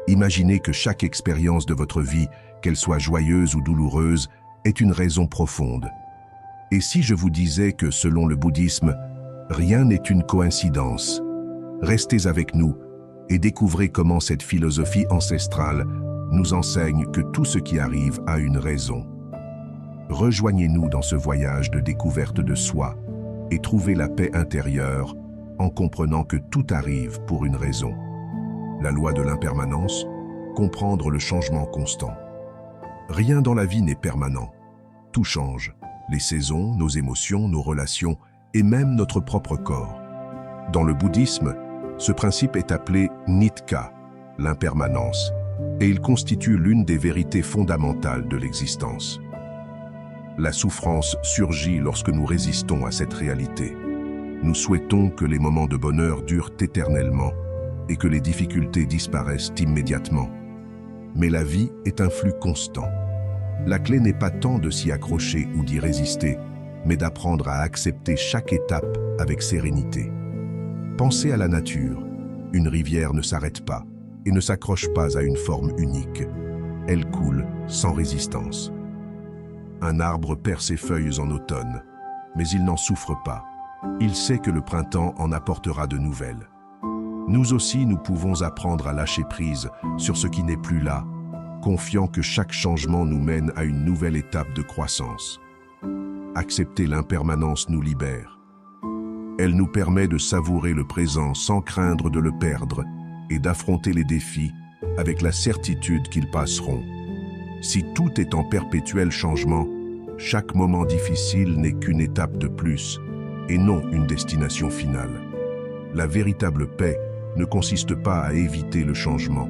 Imaginez que chaque expérience de votre vie, qu'elle soit joyeuse ou douloureuse, est une raison profonde. Et si je vous disais que, selon le bouddhisme, rien n'est une coïncidence? Restez avec nous et découvrez comment cette philosophie ancestrale nous enseigne que tout ce qui arrive a une raison. Rejoignez-nous dans ce voyage de découverte de soi et trouvez la paix intérieure en comprenant que tout arrive pour une raison. La loi de l'impermanence, comprendre le changement constant. Rien dans la vie n'est permanent. Tout change. Les saisons, nos émotions, nos relations et même notre propre corps. Dans le bouddhisme, ce principe est appelé Nitka, l'impermanence, et il constitue l'une des vérités fondamentales de l'existence. La souffrance surgit lorsque nous résistons à cette réalité. Nous souhaitons que les moments de bonheur durent éternellement et que les difficultés disparaissent immédiatement. Mais la vie est un flux constant. La clé n'est pas tant de s'y accrocher ou d'y résister, mais d'apprendre à accepter chaque étape avec sérénité. Pensez à la nature. Une rivière ne s'arrête pas et ne s'accroche pas à une forme unique. Elle coule sans résistance. Un arbre perd ses feuilles en automne, mais il n'en souffre pas. Il sait que le printemps en apportera de nouvelles. Nous aussi, nous pouvons apprendre à lâcher prise sur ce qui n'est plus là, confiant que chaque changement nous mène à une nouvelle étape de croissance. Accepter l'impermanence nous libère. Elle nous permet de savourer le présent sans craindre de le perdre et d'affronter les défis avec la certitude qu'ils passeront. Si tout est en perpétuel changement, chaque moment difficile n'est qu'une étape de plus et non une destination finale. La véritable paix ne consiste pas à éviter le changement,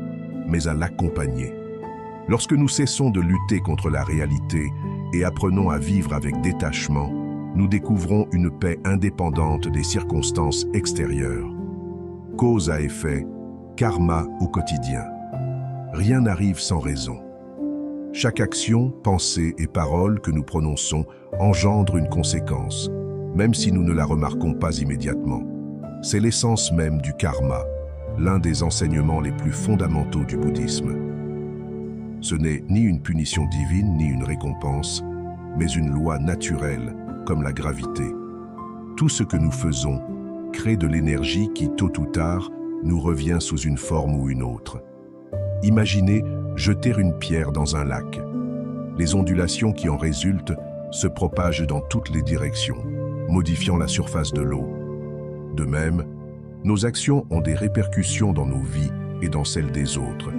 mais à l'accompagner. Lorsque nous cessons de lutter contre la réalité et apprenons à vivre avec détachement, nous découvrons une paix indépendante des circonstances extérieures. Cause à effet, karma au quotidien. Rien n'arrive sans raison. Chaque action, pensée et parole que nous prononçons engendre une conséquence, même si nous ne la remarquons pas immédiatement. C'est l'essence même du karma, l'un des enseignements les plus fondamentaux du bouddhisme. Ce n'est ni une punition divine ni une récompense, mais une loi naturelle, comme la gravité. Tout ce que nous faisons crée de l'énergie qui, tôt ou tard, nous revient sous une forme ou une autre. Imaginez jeter une pierre dans un lac. Les ondulations qui en résultent se propagent dans toutes les directions, modifiant la surface de l'eau. De même, nos actions ont des répercussions dans nos vies et dans celles des autres.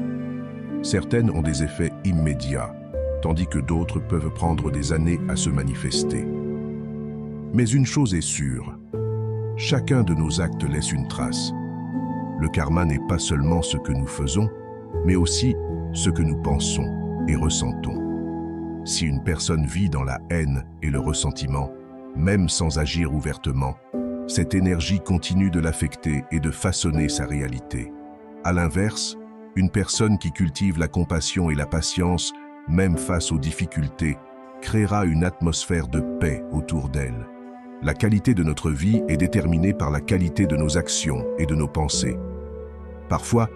Certaines ont des effets immédiats, tandis que d'autres peuvent prendre des années à se manifester. Mais une chose est sûre, chacun de nos actes laisse une trace. Le karma n'est pas seulement ce que nous faisons, mais aussi ce que nous pensons et ressentons. Si une personne vit dans la haine et le ressentiment, même sans agir ouvertement, cette énergie continue de l'affecter et de façonner sa réalité. À l'inverse, une personne qui cultive la compassion et la patience, même face aux difficultés, créera une atmosphère de paix autour d'elle. La qualité de notre vie est déterminée par la qualité de nos actions et de nos pensées. Parfois,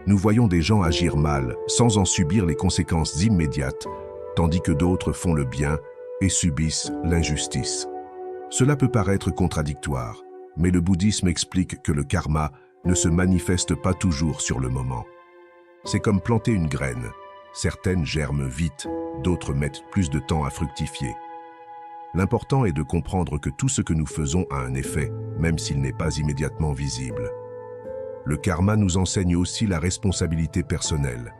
nous voyons des gens agir mal sans en subir les conséquences immédiates, tandis que d'autres font le bien et subissent l'injustice. Cela peut paraître contradictoire, mais le bouddhisme explique que le karma ne se manifeste pas toujours sur le moment. C'est comme planter une graine. Certaines germent vite, d'autres mettent plus de temps à fructifier. L'important est de comprendre que tout ce que nous faisons a un effet, même s'il n'est pas immédiatement visible. Le karma nous enseigne aussi la responsabilité personnelle.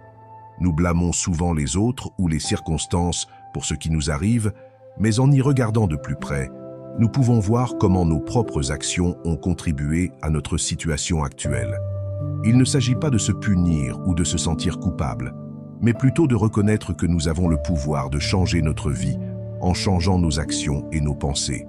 Nous blâmons souvent les autres ou les circonstances pour ce qui nous arrive, mais en y regardant de plus près, nous pouvons voir comment nos propres actions ont contribué à notre situation actuelle. Il ne s'agit pas de se punir ou de se sentir coupable, mais plutôt de reconnaître que nous avons le pouvoir de changer notre vie en changeant nos actions et nos pensées.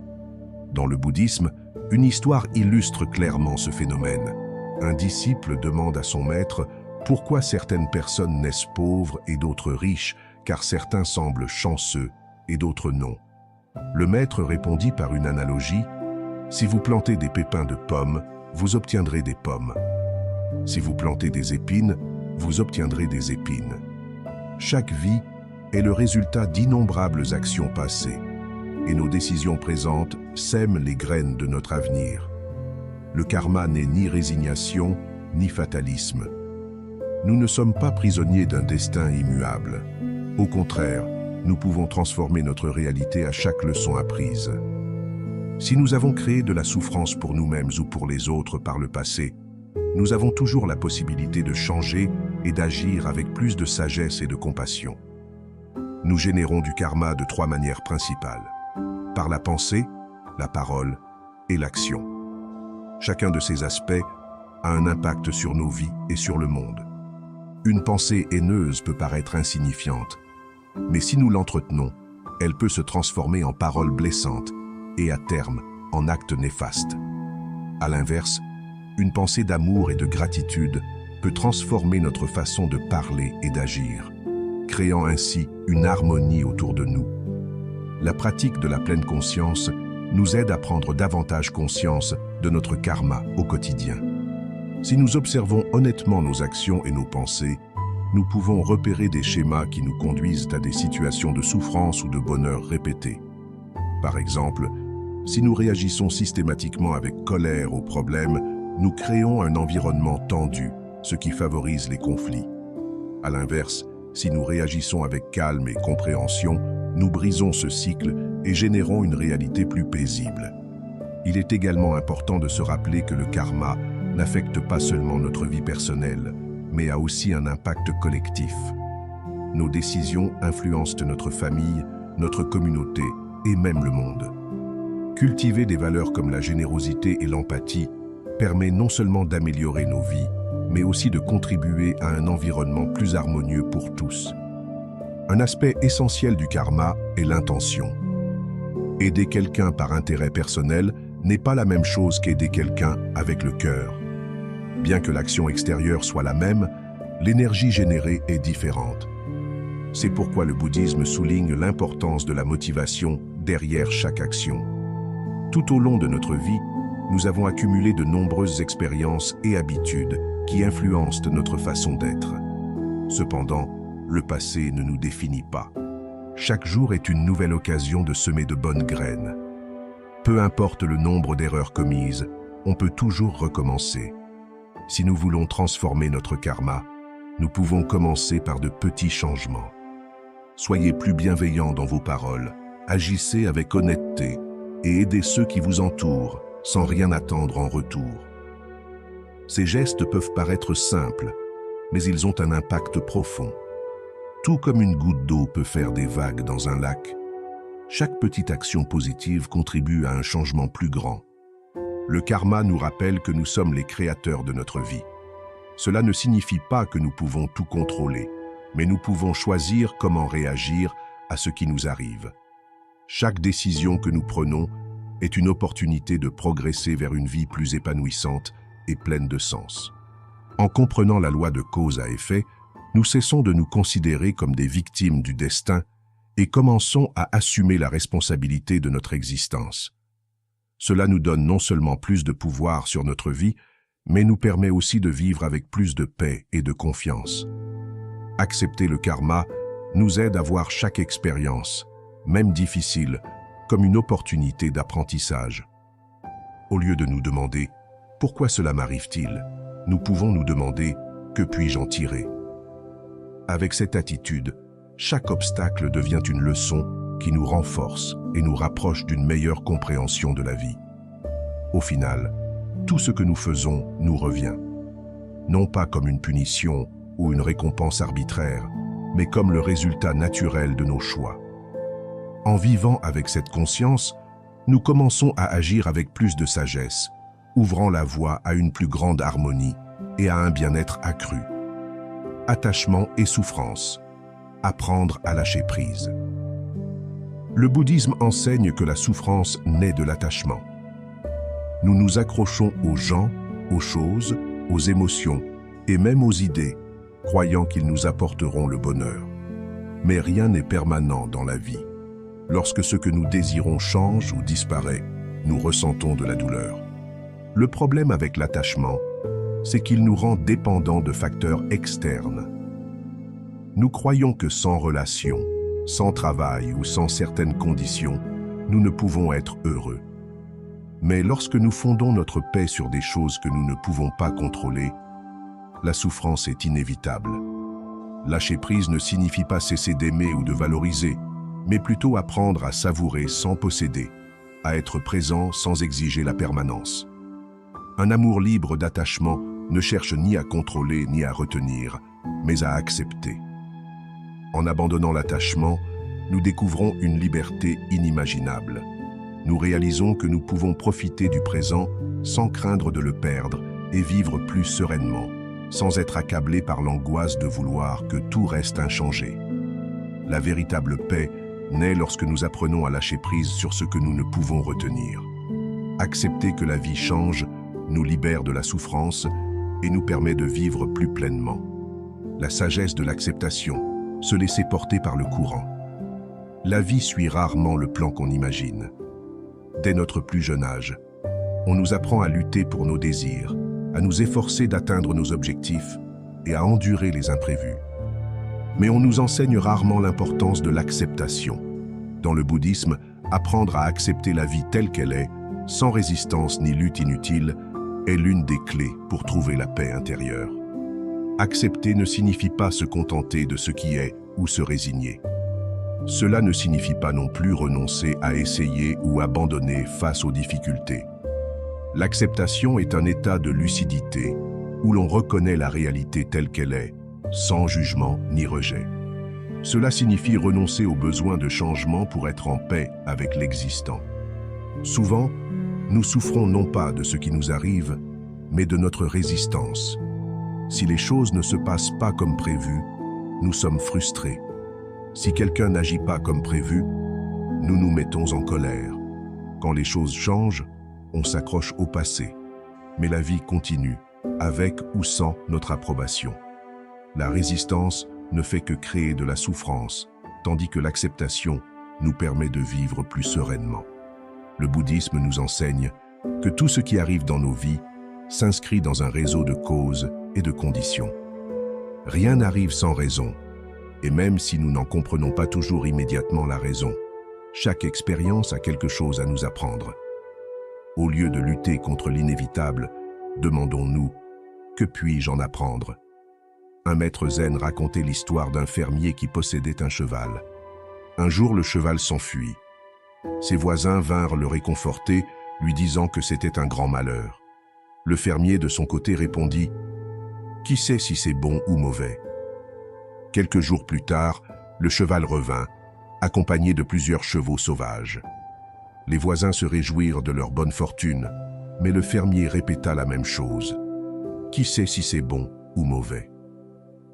Dans le bouddhisme, une histoire illustre clairement ce phénomène. Un disciple demande à son maître pourquoi certaines personnes naissent pauvres et d'autres riches, car certains semblent chanceux et d'autres non. Le maître répondit par une analogie : si vous plantez des pépins de pommes, vous obtiendrez des pommes. Si vous plantez des épines, vous obtiendrez des épines. Chaque vie est le résultat d'innombrables actions passées, et nos décisions présentes sèment les graines de notre avenir. Le karma n'est ni résignation, ni fatalisme. Nous ne sommes pas prisonniers d'un destin immuable. Au contraire, nous pouvons transformer notre réalité à chaque leçon apprise. Si nous avons créé de la souffrance pour nous-mêmes ou pour les autres par le passé, nous avons toujours la possibilité de changer et d'agir avec plus de sagesse et de compassion. Nous générons du karma de 3 manières principales: par la pensée, la parole et l'action. Chacun de ces aspects a un impact sur nos vies et sur le monde. Une pensée haineuse peut paraître insignifiante, mais si nous l'entretenons, elle peut se transformer en paroles blessantes et à terme en actes néfastes. À l'inverse, une pensée d'amour et de gratitude peut transformer notre façon de parler et d'agir, créant ainsi une harmonie autour de nous. La pratique de la pleine conscience nous aide à prendre davantage conscience de notre karma au quotidien. Si nous observons honnêtement nos actions et nos pensées, nous pouvons repérer des schémas qui nous conduisent à des situations de souffrance ou de bonheur répétées. Par exemple, si nous réagissons systématiquement avec colère aux problèmes, nous créons un environnement tendu, ce qui favorise les conflits. À l'inverse, si nous réagissons avec calme et compréhension, nous brisons ce cycle et générons une réalité plus paisible. Il est également important de se rappeler que le karma n'affecte pas seulement notre vie personnelle, mais a aussi un impact collectif. Nos décisions influencent notre famille, notre communauté et même le monde. Cultiver des valeurs comme la générosité et l'empathie permet non seulement d'améliorer nos vies, mais aussi de contribuer à un environnement plus harmonieux pour tous. Un aspect essentiel du karma est l'intention. Aider quelqu'un par intérêt personnel n'est pas la même chose qu'aider quelqu'un avec le cœur. Bien que l'action extérieure soit la même, l'énergie générée est différente. C'est pourquoi le bouddhisme souligne l'importance de la motivation derrière chaque action. Tout au long de notre vie, nous avons accumulé de nombreuses expériences et habitudes qui influencent notre façon d'être. Cependant, le passé ne nous définit pas. Chaque jour est une nouvelle occasion de semer de bonnes graines. Peu importe le nombre d'erreurs commises, on peut toujours recommencer. Si nous voulons transformer notre karma, nous pouvons commencer par de petits changements. Soyez plus bienveillants dans vos paroles, agissez avec honnêteté et aidez ceux qui vous entourent sans rien attendre en retour. Ces gestes peuvent paraître simples, mais ils ont un impact profond. Tout comme une goutte d'eau peut faire des vagues dans un lac, chaque petite action positive contribue à un changement plus grand. Le karma nous rappelle que nous sommes les créateurs de notre vie. Cela ne signifie pas que nous pouvons tout contrôler, mais nous pouvons choisir comment réagir à ce qui nous arrive. Chaque décision que nous prenons est une opportunité de progresser vers une vie plus épanouissante et pleine de sens. En comprenant la loi de cause à effet, nous cessons de nous considérer comme des victimes du destin et commençons à assumer la responsabilité de notre existence. Cela nous donne non seulement plus de pouvoir sur notre vie, mais nous permet aussi de vivre avec plus de paix et de confiance. Accepter le karma nous aide à voir chaque expérience, même difficile, comme une opportunité d'apprentissage. Au lieu de nous demander « Pourquoi cela m'arrive-t-il ?», nous pouvons nous demander « Que puis-je en tirer ?» Avec cette attitude, chaque obstacle devient une leçon qui nous renforce et nous rapproche d'une meilleure compréhension de la vie. Au final, tout ce que nous faisons nous revient, non pas comme une punition ou une récompense arbitraire, mais comme le résultat naturel de nos choix. En vivant avec cette conscience, nous commençons à agir avec plus de sagesse, ouvrant la voie à une plus grande harmonie et à un bien-être accru. Attachement et souffrance. Apprendre à lâcher prise. Le bouddhisme enseigne que la souffrance naît de l'attachement. Nous nous accrochons aux gens, aux choses, aux émotions et même aux idées, croyant qu'ils nous apporteront le bonheur. Mais rien n'est permanent dans la vie. Lorsque ce que nous désirons change ou disparaît, nous ressentons de la douleur. Le problème avec l'attachement, c'est qu'il nous rend dépendants de facteurs externes. Nous croyons que sans relation, sans travail ou sans certaines conditions, nous ne pouvons être heureux. Mais lorsque nous fondons notre paix sur des choses que nous ne pouvons pas contrôler, la souffrance est inévitable. Lâcher prise ne signifie pas cesser d'aimer ou de valoriser, mais plutôt apprendre à savourer sans posséder, à être présent sans exiger la permanence. Un amour libre d'attachement ne cherche ni à contrôler ni à retenir, mais à accepter. En abandonnant l'attachement, nous découvrons une liberté inimaginable. Nous réalisons que nous pouvons profiter du présent sans craindre de le perdre et vivre plus sereinement, sans être accablés par l'angoisse de vouloir que tout reste inchangé. La véritable paix naît lorsque nous apprenons à lâcher prise sur ce que nous ne pouvons retenir. Accepter que la vie change nous libère de la souffrance et nous permet de vivre plus pleinement. La sagesse de l'acceptation, se laisser porter par le courant. La vie suit rarement le plan qu'on imagine. Dès notre plus jeune âge, on nous apprend à lutter pour nos désirs, à nous efforcer d'atteindre nos objectifs et à endurer les imprévus. Mais on nous enseigne rarement l'importance de l'acceptation. Dans le bouddhisme, apprendre à accepter la vie telle qu'elle est, sans résistance ni lutte inutile, est l'une des clés pour trouver la paix intérieure. Accepter ne signifie pas se contenter de ce qui est ou se résigner. Cela ne signifie pas non plus renoncer à essayer ou abandonner face aux difficultés. L'acceptation est un état de lucidité où l'on reconnaît la réalité telle qu'elle est, sans jugement ni rejet. Cela signifie renoncer au besoin de changement pour être en paix avec l'existant. Souvent, nous souffrons non pas de ce qui nous arrive, mais de notre résistance. Si les choses ne se passent pas comme prévu, nous sommes frustrés. Si quelqu'un n'agit pas comme prévu, nous nous mettons en colère. Quand les choses changent, on s'accroche au passé. Mais la vie continue, avec ou sans notre approbation. La résistance ne fait que créer de la souffrance, tandis que l'acceptation nous permet de vivre plus sereinement. Le bouddhisme nous enseigne que tout ce qui arrive dans nos vies s'inscrit dans un réseau de causes et de conditions. Rien n'arrive sans raison, et même si nous n'en comprenons pas toujours immédiatement la raison, chaque expérience a quelque chose à nous apprendre. Au lieu de lutter contre l'inévitable, demandons-nous « Que puis-je en apprendre ?» Un maître zen racontait l'histoire d'un fermier qui possédait un cheval. Un jour, le cheval s'enfuit. Ses voisins vinrent le réconforter, lui disant que c'était un grand malheur. Le fermier, de son côté, répondit « Qui sait si c'est bon ou mauvais ?» Quelques jours plus tard, le cheval revint, accompagné de plusieurs chevaux sauvages. Les voisins se réjouirent de leur bonne fortune, mais le fermier répéta la même chose. Qui sait si c'est bon ou mauvais?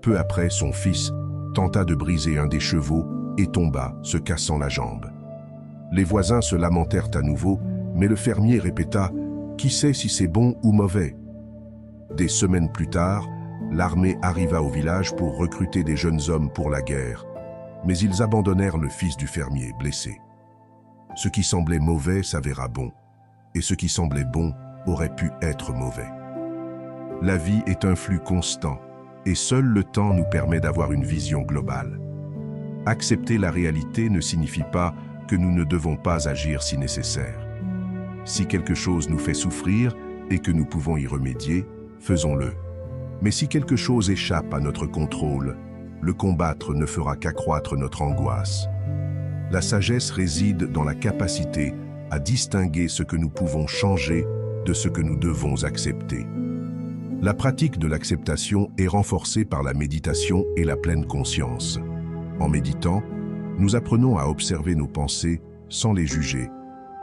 Peu après, son fils tenta de briser un des chevaux et tomba, se cassant la jambe. Les voisins se lamentèrent à nouveau, mais le fermier répéta « Qui sait si c'est bon ou mauvais ?» Des semaines plus tard, l'armée arriva au village pour recruter des jeunes hommes pour la guerre, mais ils abandonnèrent le fils du fermier, blessé. Ce qui semblait mauvais s'avéra bon, et ce qui semblait bon aurait pu être mauvais. La vie est un flux constant, et seul le temps nous permet d'avoir une vision globale. Accepter la réalité ne signifie pas que nous ne devons pas agir si nécessaire. Si quelque chose nous fait souffrir et que nous pouvons y remédier, faisons-le. Mais si quelque chose échappe à notre contrôle, le combattre ne fera qu'accroître notre angoisse. La sagesse réside dans la capacité à distinguer ce que nous pouvons changer de ce que nous devons accepter. La pratique de l'acceptation est renforcée par la méditation et la pleine conscience. En méditant, nous apprenons à observer nos pensées sans les juger,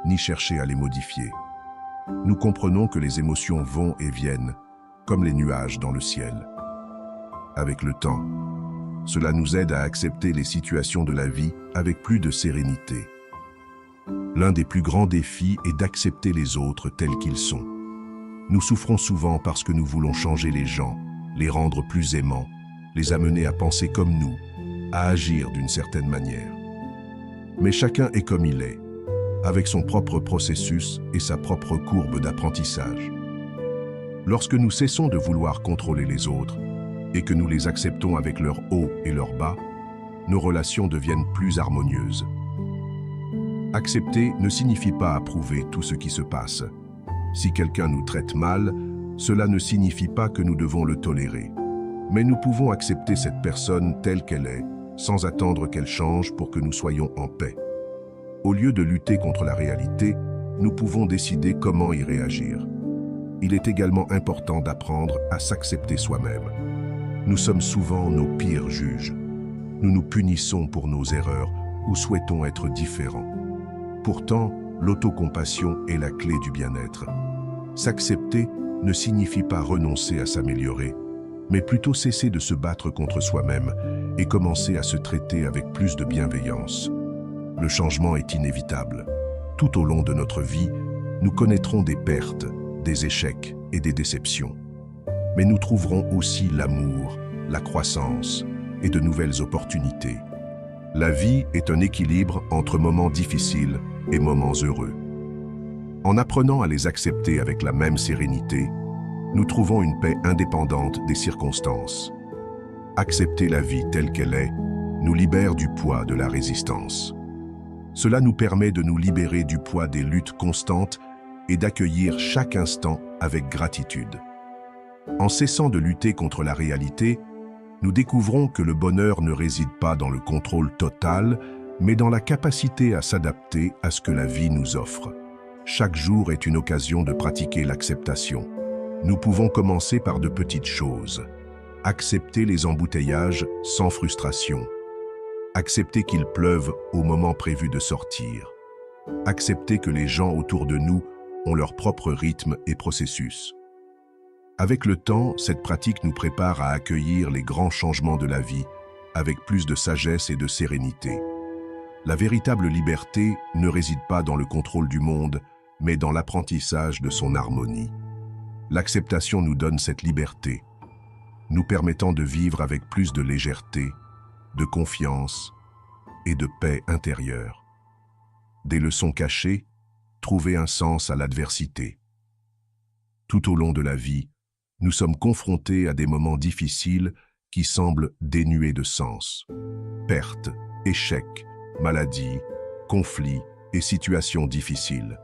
ni chercher à les modifier. Nous comprenons que les émotions vont et viennent, comme les nuages dans le ciel. Avec le temps, cela nous aide à accepter les situations de la vie avec plus de sérénité. L'un des plus grands défis est d'accepter les autres tels qu'ils sont. Nous souffrons souvent parce que nous voulons changer les gens, les rendre plus aimants, les amener à penser comme nous, à agir d'une certaine manière. Mais chacun est comme il est, avec son propre processus et sa propre courbe d'apprentissage. Lorsque nous cessons de vouloir contrôler les autres et que nous les acceptons avec leurs hauts et leurs bas, nos relations deviennent plus harmonieuses. Accepter ne signifie pas approuver tout ce qui se passe. Si quelqu'un nous traite mal, cela ne signifie pas que nous devons le tolérer. Mais nous pouvons accepter cette personne telle qu'elle est, sans attendre qu'elle change pour que nous soyons en paix. Au lieu de lutter contre la réalité, nous pouvons décider comment y réagir. Il est également important d'apprendre à s'accepter soi-même. Nous sommes souvent nos pires juges. Nous nous punissons pour nos erreurs ou souhaitons être différents. Pourtant, l'autocompassion est la clé du bien-être. S'accepter ne signifie pas renoncer à s'améliorer, mais plutôt cesser de se battre contre soi-même et commencer à se traiter avec plus de bienveillance. Le changement est inévitable. Tout au long de notre vie, nous connaîtrons des pertes, des échecs et des déceptions. Mais nous trouverons aussi l'amour, la croissance et de nouvelles opportunités. La vie est un équilibre entre moments difficiles et moments heureux. En apprenant à les accepter avec la même sérénité, nous trouvons une paix indépendante des circonstances. Accepter la vie telle qu'elle est nous libère du poids de la résistance. Cela nous permet de nous libérer du poids des luttes constantes et d'accueillir chaque instant avec gratitude. En cessant de lutter contre la réalité, nous découvrons que le bonheur ne réside pas dans le contrôle total, mais dans la capacité à s'adapter à ce que la vie nous offre. Chaque jour est une occasion de pratiquer l'acceptation. Nous pouvons commencer par de petites choses. Accepter les embouteillages sans frustration. Accepter qu'il pleuve au moment prévu de sortir. Accepter que les gens autour de nous ont leur propre rythme et processus. Avec le temps, cette pratique nous prépare à accueillir les grands changements de la vie avec plus de sagesse et de sérénité. La véritable liberté ne réside pas dans le contrôle du monde, mais dans l'apprentissage de son harmonie. L'acceptation nous donne cette liberté, nous permettant de vivre avec plus de légèreté, de confiance et de paix intérieure. Des leçons cachées, trouver un sens à l'adversité. Tout au long de la vie, nous sommes confrontés à des moments difficiles qui semblent dénués de sens. Pertes, échecs, maladies, conflits et situations difficiles.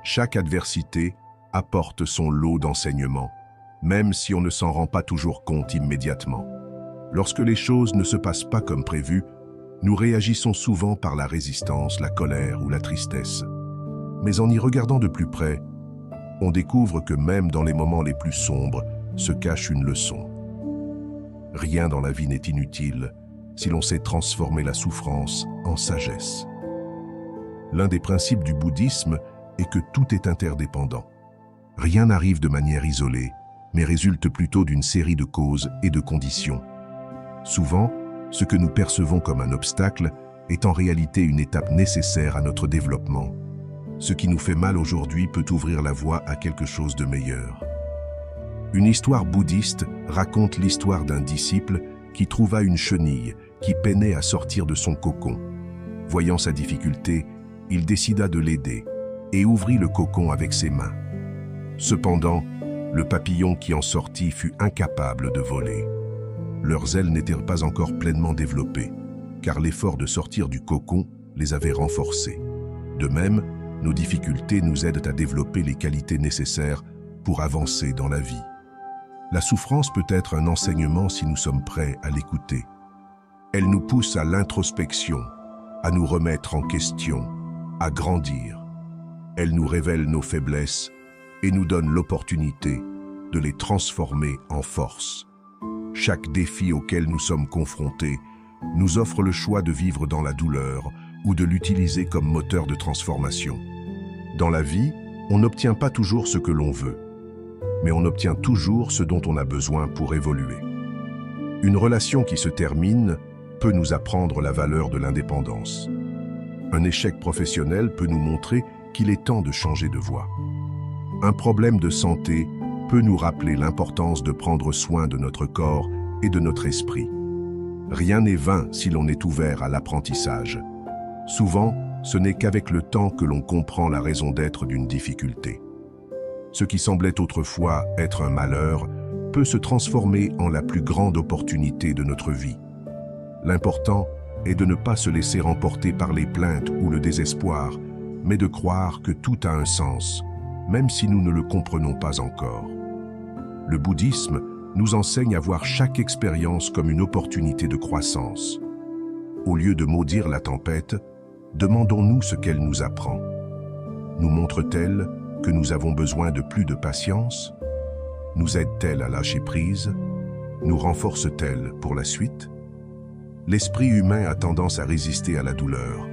Chaque adversité apporte son lot d'enseignements, même si on ne s'en rend pas toujours compte immédiatement. Lorsque les choses ne se passent pas comme prévu, nous réagissons souvent par la résistance, la colère ou la tristesse. Mais en y regardant de plus près, on découvre que même dans les moments les plus sombres se cache une leçon. Rien dans la vie n'est inutile si l'on sait transformer la souffrance en sagesse. L'un des principes du bouddhisme est que tout est interdépendant. Rien n'arrive de manière isolée, mais résulte plutôt d'une série de causes et de conditions. Souvent, ce que nous percevons comme un obstacle est en réalité une étape nécessaire à notre développement. Ce qui nous fait mal aujourd'hui peut ouvrir la voie à quelque chose de meilleur. Une histoire bouddhiste raconte l'histoire d'un disciple qui trouva une chenille qui peinait à sortir de son cocon. Voyant sa difficulté, il décida de l'aider et ouvrit le cocon avec ses mains. Cependant, le papillon qui en sortit fut incapable de voler. Leurs ailes n'étaient pas encore pleinement développées, car l'effort de sortir du cocon les avait renforcés. De même, nos difficultés nous aident à développer les qualités nécessaires pour avancer dans la vie. La souffrance peut être un enseignement si nous sommes prêts à l'écouter. Elle nous pousse à l'introspection, à nous remettre en question, à grandir. Elle nous révèle nos faiblesses et nous donne l'opportunité de les transformer en force. Chaque défi auquel nous sommes confrontés nous offre le choix de vivre dans la douleur ou de l'utiliser comme moteur de transformation. Dans la vie, on n'obtient pas toujours ce que l'on veut, mais on obtient toujours ce dont on a besoin pour évoluer. Une relation qui se termine peut nous apprendre la valeur de l'indépendance. Un échec professionnel peut nous montrer qu'il est temps de changer de voie. Un problème de santé peut nous rappeler l'importance de prendre soin de notre corps et de notre esprit. Rien n'est vain si l'on est ouvert à l'apprentissage. Souvent, ce n'est qu'avec le temps que l'on comprend la raison d'être d'une difficulté. Ce qui semblait autrefois être un malheur peut se transformer en la plus grande opportunité de notre vie. L'important est de ne pas se laisser emporter par les plaintes ou le désespoir, mais de croire que tout a un sens, même si nous ne le comprenons pas encore. Le bouddhisme nous enseigne à voir chaque expérience comme une opportunité de croissance. Au lieu de maudire la tempête, demandons-nous ce qu'elle nous apprend. Nous montre-t-elle que nous avons besoin de plus de patience? Nous aide-t-elle à lâcher prise? Nous renforce-t-elle pour la suite? L'esprit humain a tendance à résister à la douleur.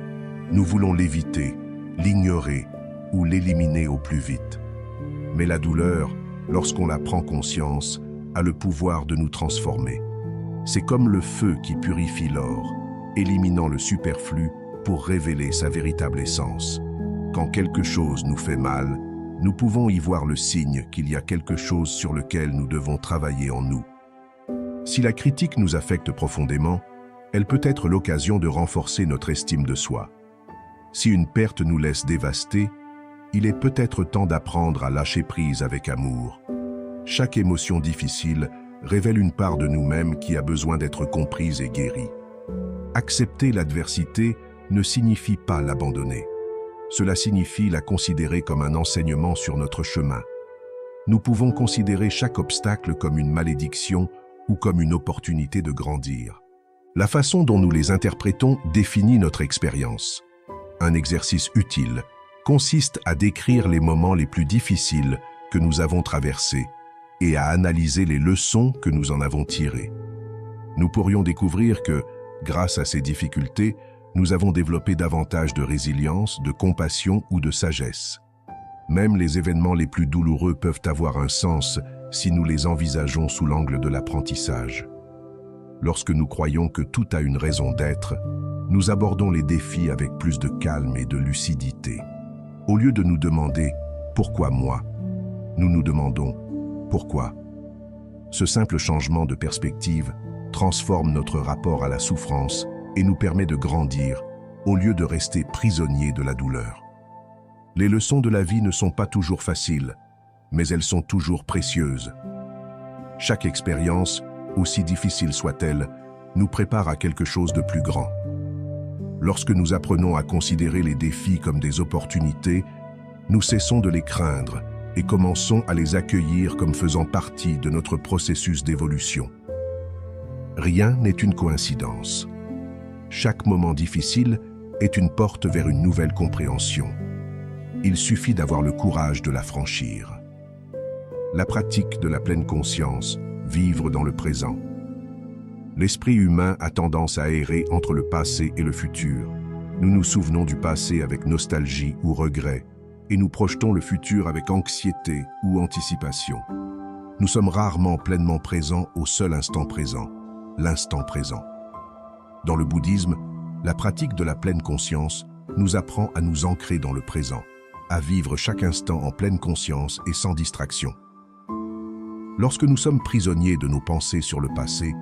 Nous voulons l'éviter, l'ignorer ou l'éliminer au plus vite. Mais la douleur, lorsqu'on la prend conscience, a le pouvoir de nous transformer. C'est comme le feu qui purifie l'or, éliminant le superflu pour révéler sa véritable essence. Quand quelque chose nous fait mal, nous pouvons y voir le signe qu'il y a quelque chose sur lequel nous devons travailler en nous. Si la critique nous affecte profondément, elle peut être l'occasion de renforcer notre estime de soi. Si une perte nous laisse dévastés, il est peut-être temps d'apprendre à lâcher prise avec amour. Chaque émotion difficile révèle une part de nous-mêmes qui a besoin d'être comprise et guérie. Accepter l'adversité ne signifie pas l'abandonner. Cela signifie la considérer comme un enseignement sur notre chemin. Nous pouvons considérer chaque obstacle comme une malédiction ou comme une opportunité de grandir. La façon dont nous les interprétons définit notre expérience. Un exercice utile consiste à décrire les moments les plus difficiles que nous avons traversés et à analyser les leçons que nous en avons tirées. Nous pourrions découvrir que, grâce à ces difficultés, nous avons développé davantage de résilience, de compassion ou de sagesse. Même les événements les plus douloureux peuvent avoir un sens si nous les envisageons sous l'angle de l'apprentissage. Lorsque nous croyons que tout a une raison d'être, nous abordons les défis avec plus de calme et de lucidité. Au lieu de nous demander « Pourquoi moi ?», nous nous demandons « Pourquoi ?» Ce simple changement de perspective transforme notre rapport à la souffrance et nous permet de grandir au lieu de rester prisonniers de la douleur. Les leçons de la vie ne sont pas toujours faciles, mais elles sont toujours précieuses. Chaque expérience, aussi difficile soit-elle, nous prépare à quelque chose de plus grand. Lorsque nous apprenons à considérer les défis comme des opportunités, nous cessons de les craindre et commençons à les accueillir comme faisant partie de notre processus d'évolution. Rien n'est une coïncidence. Chaque moment difficile est une porte vers une nouvelle compréhension. Il suffit d'avoir le courage de la franchir. La pratique de la pleine conscience, vivre dans le présent. L'esprit humain a tendance à errer entre le passé et le futur. Nous nous souvenons du passé avec nostalgie ou regret, et nous projetons le futur avec anxiété ou anticipation. Nous sommes rarement pleinement présents au seul instant présent, l'instant présent. Dans le bouddhisme, la pratique de la pleine conscience nous apprend à nous ancrer dans le présent, à vivre chaque instant en pleine conscience et sans distraction. Lorsque nous sommes prisonniers de nos pensées sur le passé,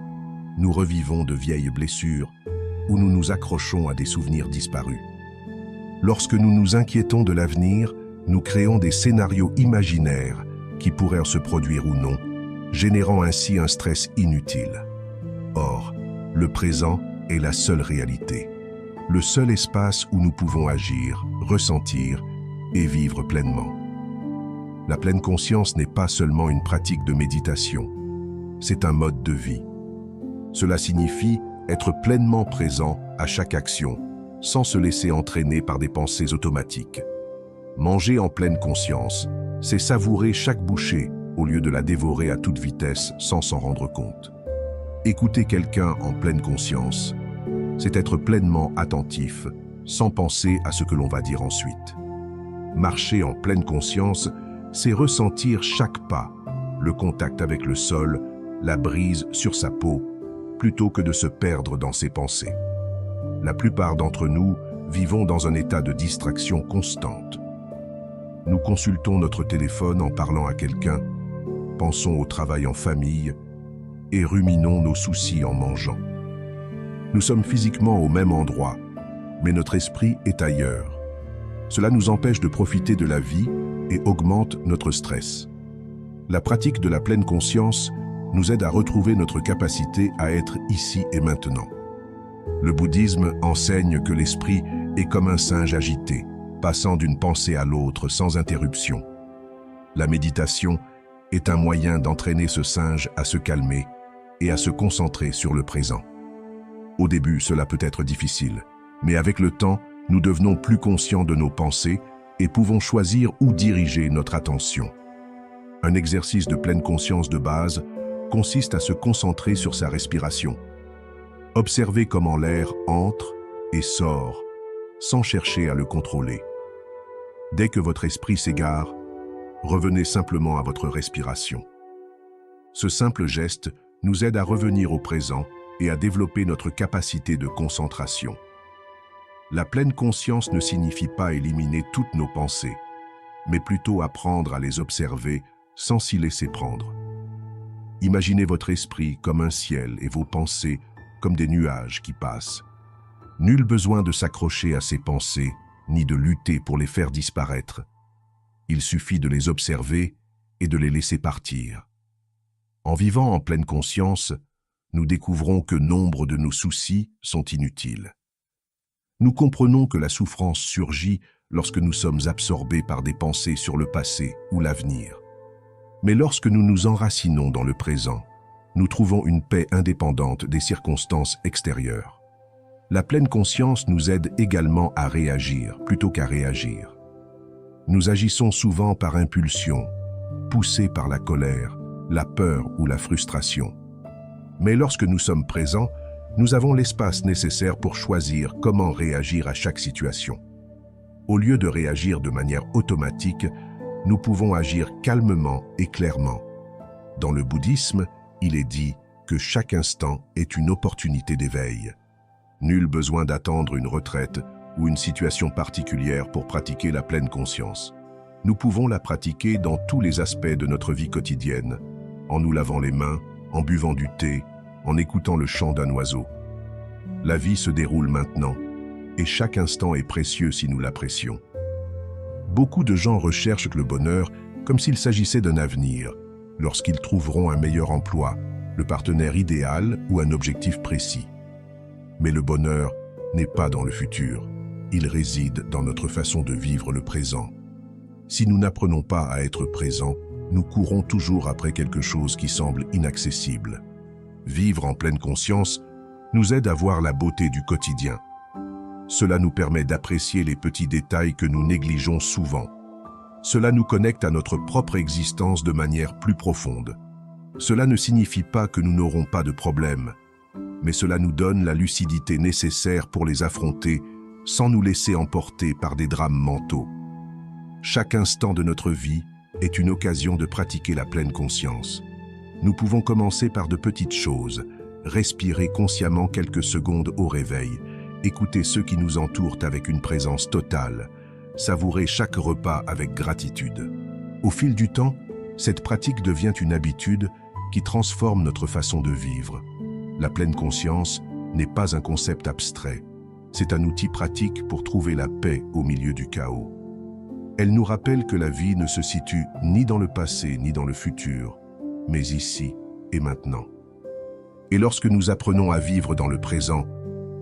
nous revivons de vieilles blessures ou nous nous accrochons à des souvenirs disparus. Lorsque nous nous inquiétons de l'avenir, nous créons des scénarios imaginaires qui pourraient se produire ou non, générant ainsi un stress inutile. Or, le présent est la seule réalité, le seul espace où nous pouvons agir, ressentir et vivre pleinement. La pleine conscience n'est pas seulement une pratique de méditation, c'est un mode de vie. Cela signifie être pleinement présent à chaque action, sans se laisser entraîner par des pensées automatiques. Manger en pleine conscience, c'est savourer chaque bouchée au lieu de la dévorer à toute vitesse sans s'en rendre compte. Écouter quelqu'un en pleine conscience, c'est être pleinement attentif, sans penser à ce que l'on va dire ensuite. Marcher en pleine conscience, c'est ressentir chaque pas, le contact avec le sol, la brise sur sa peau, plutôt que de se perdre dans ses pensées. La plupart d'entre nous vivons dans un état de distraction constante. Nous consultons notre téléphone en parlant à quelqu'un, pensons au travail en famille et ruminons nos soucis en mangeant. Nous sommes physiquement au même endroit, mais notre esprit est ailleurs. Cela nous empêche de profiter de la vie et augmente notre stress. La pratique de la pleine conscience nous aide à retrouver notre capacité à être ici et maintenant. Le bouddhisme enseigne que l'esprit est comme un singe agité, passant d'une pensée à l'autre sans interruption. La méditation est un moyen d'entraîner ce singe à se calmer et à se concentrer sur le présent. Au début, cela peut être difficile, mais avec le temps, nous devenons plus conscients de nos pensées et pouvons choisir où diriger notre attention. Un exercice de pleine conscience de base consiste à se concentrer sur sa respiration. Observez comment l'air entre et sort, sans chercher à le contrôler. Dès que votre esprit s'égare, revenez simplement à votre respiration. Ce simple geste nous aide à revenir au présent et à développer notre capacité de concentration. La pleine conscience ne signifie pas éliminer toutes nos pensées, mais plutôt apprendre à les observer sans s'y laisser prendre. Imaginez votre esprit comme un ciel et vos pensées comme des nuages qui passent. Nul besoin de s'accrocher à ces pensées, ni de lutter pour les faire disparaître. Il suffit de les observer et de les laisser partir. En vivant en pleine conscience, nous découvrons que nombre de nos soucis sont inutiles. Nous comprenons que la souffrance surgit lorsque nous sommes absorbés par des pensées sur le passé ou l'avenir. Mais lorsque nous nous enracinons dans le présent, nous trouvons une paix indépendante des circonstances extérieures. La pleine conscience nous aide également à réagir plutôt qu'à réagir. Nous agissons souvent par impulsion, poussés par la colère, la peur ou la frustration. Mais lorsque nous sommes présents, nous avons l'espace nécessaire pour choisir comment réagir à chaque situation. Au lieu de réagir de manière automatique, nous pouvons agir calmement et clairement. Dans le bouddhisme, il est dit que chaque instant est une opportunité d'éveil. Nul besoin d'attendre une retraite ou une situation particulière pour pratiquer la pleine conscience. Nous pouvons la pratiquer dans tous les aspects de notre vie quotidienne, en nous lavant les mains, en buvant du thé, en écoutant le chant d'un oiseau. La vie se déroule maintenant, et chaque instant est précieux si nous l'apprécions. Beaucoup de gens recherchent le bonheur comme s'il s'agissait d'un avenir, lorsqu'ils trouveront un meilleur emploi, le partenaire idéal ou un objectif précis. Mais le bonheur n'est pas dans le futur, il réside dans notre façon de vivre le présent. Si nous n'apprenons pas à être présents, nous courons toujours après quelque chose qui semble inaccessible. Vivre en pleine conscience nous aide à voir la beauté du quotidien. Cela nous permet d'apprécier les petits détails que nous négligeons souvent. Cela nous connecte à notre propre existence de manière plus profonde. Cela ne signifie pas que nous n'aurons pas de problèmes, mais cela nous donne la lucidité nécessaire pour les affronter sans nous laisser emporter par des drames mentaux. Chaque instant de notre vie est une occasion de pratiquer la pleine conscience. Nous pouvons commencer par de petites choses, respirer consciemment quelques secondes au réveil, écouter ceux qui nous entourent avec une présence totale, savourer chaque repas avec gratitude. Au fil du temps, cette pratique devient une habitude qui transforme notre façon de vivre. La pleine conscience n'est pas un concept abstrait, c'est un outil pratique pour trouver la paix au milieu du chaos. Elle nous rappelle que la vie ne se situe ni dans le passé ni dans le futur, mais ici et maintenant. Et lorsque nous apprenons à vivre dans le présent,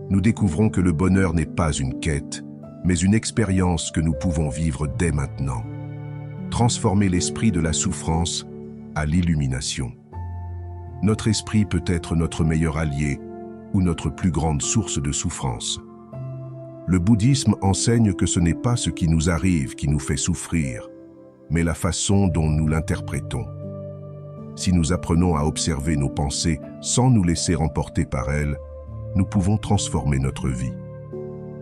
nous découvrons que le bonheur n'est pas une quête, mais une expérience que nous pouvons vivre dès maintenant. Transformer l'esprit de la souffrance à l'illumination. Notre esprit peut être notre meilleur allié ou notre plus grande source de souffrance. Le bouddhisme enseigne que ce n'est pas ce qui nous arrive qui nous fait souffrir, mais la façon dont nous l'interprétons. Si nous apprenons à observer nos pensées sans nous laisser emporter par elles, nous pouvons transformer notre vie.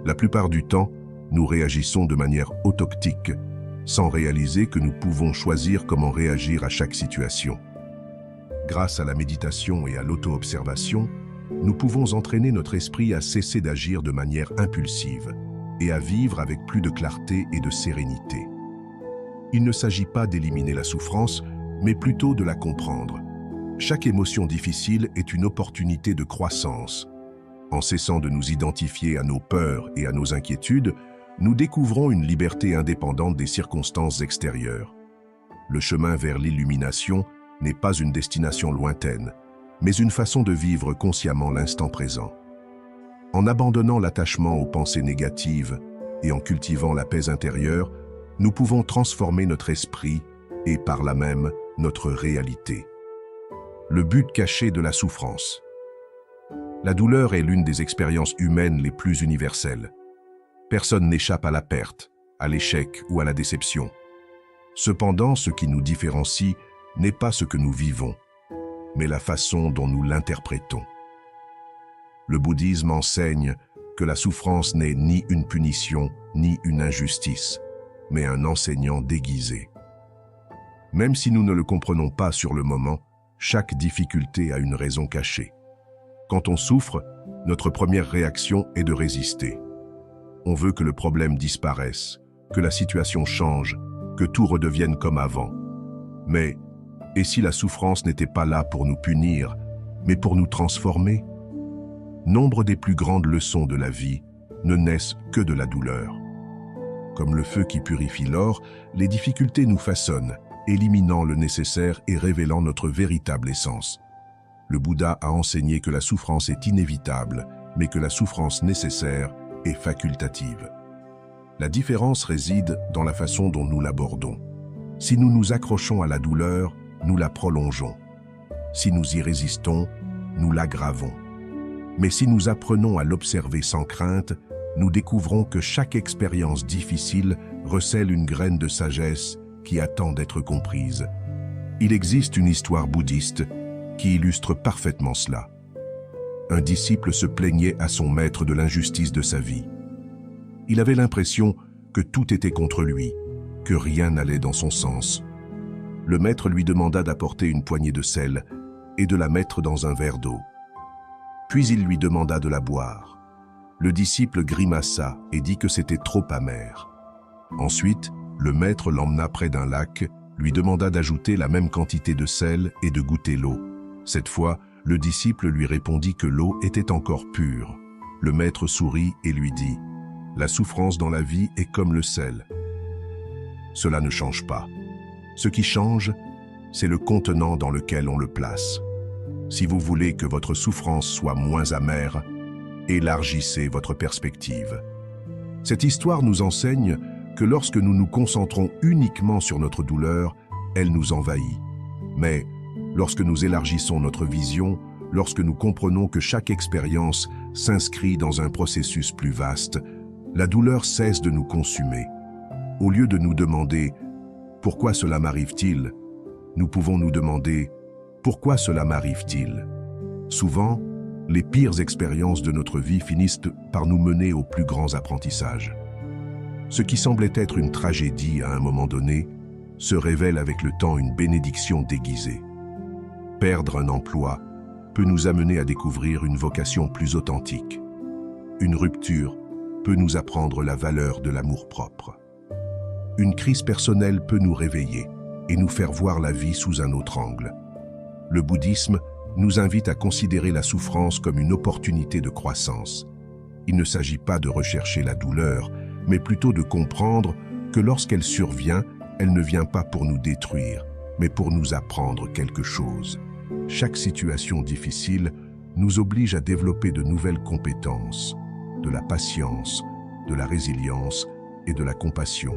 La plupart du temps, nous réagissons de manière autoctique, sans réaliser que nous pouvons choisir comment réagir à chaque situation. Grâce à la méditation et à l'auto-observation, nous pouvons entraîner notre esprit à cesser d'agir de manière impulsive et à vivre avec plus de clarté et de sérénité. Il ne s'agit pas d'éliminer la souffrance, mais plutôt de la comprendre. Chaque émotion difficile est une opportunité de croissance. En cessant de nous identifier à nos peurs et à nos inquiétudes, nous découvrons une liberté indépendante des circonstances extérieures. Le chemin vers l'illumination n'est pas une destination lointaine, mais une façon de vivre consciemment l'instant présent. En abandonnant l'attachement aux pensées négatives et en cultivant la paix intérieure, nous pouvons transformer notre esprit et par là même notre réalité. Le but caché de la souffrance. La douleur est l'une des expériences humaines les plus universelles. Personne n'échappe à la perte, à l'échec ou à la déception. Cependant, ce qui nous différencie n'est pas ce que nous vivons, mais la façon dont nous l'interprétons. Le bouddhisme enseigne que la souffrance n'est ni une punition, ni une injustice, mais un enseignant déguisé. Même si nous ne le comprenons pas sur le moment, chaque difficulté a une raison cachée. Quand on souffre, notre première réaction est de résister. On veut que le problème disparaisse, que la situation change, que tout redevienne comme avant. Mais, et si la souffrance n'était pas là pour nous punir, mais pour nous transformer? Nombre des plus grandes leçons de la vie ne naissent que de la douleur. Comme le feu qui purifie l'or, les difficultés nous façonnent, éliminant le nécessaire et révélant notre véritable essence. Le Bouddha a enseigné que la souffrance est inévitable, mais que la souffrance nécessaire est facultative. La différence réside dans la façon dont nous l'abordons. Si nous nous accrochons à la douleur, nous la prolongeons. Si nous y résistons, nous l'aggravons. Mais si nous apprenons à l'observer sans crainte, nous découvrons que chaque expérience difficile recèle une graine de sagesse qui attend d'être comprise. Il existe une histoire bouddhiste qui illustre parfaitement cela. Un disciple se plaignait à son maître de l'injustice de sa vie. Il avait l'impression que tout était contre lui, que rien n'allait dans son sens. Le maître lui demanda d'apporter une poignée de sel et de la mettre dans un verre d'eau. Puis il lui demanda de la boire. Le disciple grimaça et dit que c'était trop amer. Ensuite, le maître l'emmena près d'un lac, lui demanda d'ajouter la même quantité de sel et de goûter l'eau. Cette fois, le disciple lui répondit que l'eau était encore pure. Le maître sourit et lui dit « La souffrance dans la vie est comme le sel. Cela ne change pas. Ce qui change, c'est le contenant dans lequel on le place. Si vous voulez que votre souffrance soit moins amère, élargissez votre perspective. » Cette histoire nous enseigne que lorsque nous nous concentrons uniquement sur notre douleur, elle nous envahit. Mais lorsque nous élargissons notre vision, lorsque nous comprenons que chaque expérience s'inscrit dans un processus plus vaste, la douleur cesse de nous consumer. Au lieu de nous demander « Pourquoi cela m'arrive-t-il ?», nous pouvons nous demander « Pourquoi cela m'arrive-t-il ?» Souvent, les pires expériences de notre vie finissent par nous mener aux plus grands apprentissages. Ce qui semblait être une tragédie à un moment donné se révèle avec le temps une bénédiction déguisée. Perdre un emploi peut nous amener à découvrir une vocation plus authentique. Une rupture peut nous apprendre la valeur de l'amour-propre. Une crise personnelle peut nous réveiller et nous faire voir la vie sous un autre angle. Le bouddhisme nous invite à considérer la souffrance comme une opportunité de croissance. Il ne s'agit pas de rechercher la douleur, mais plutôt de comprendre que lorsqu'elle survient, elle ne vient pas pour nous détruire, mais pour nous apprendre quelque chose. Chaque situation difficile nous oblige à développer de nouvelles compétences, de la patience, de la résilience et de la compassion.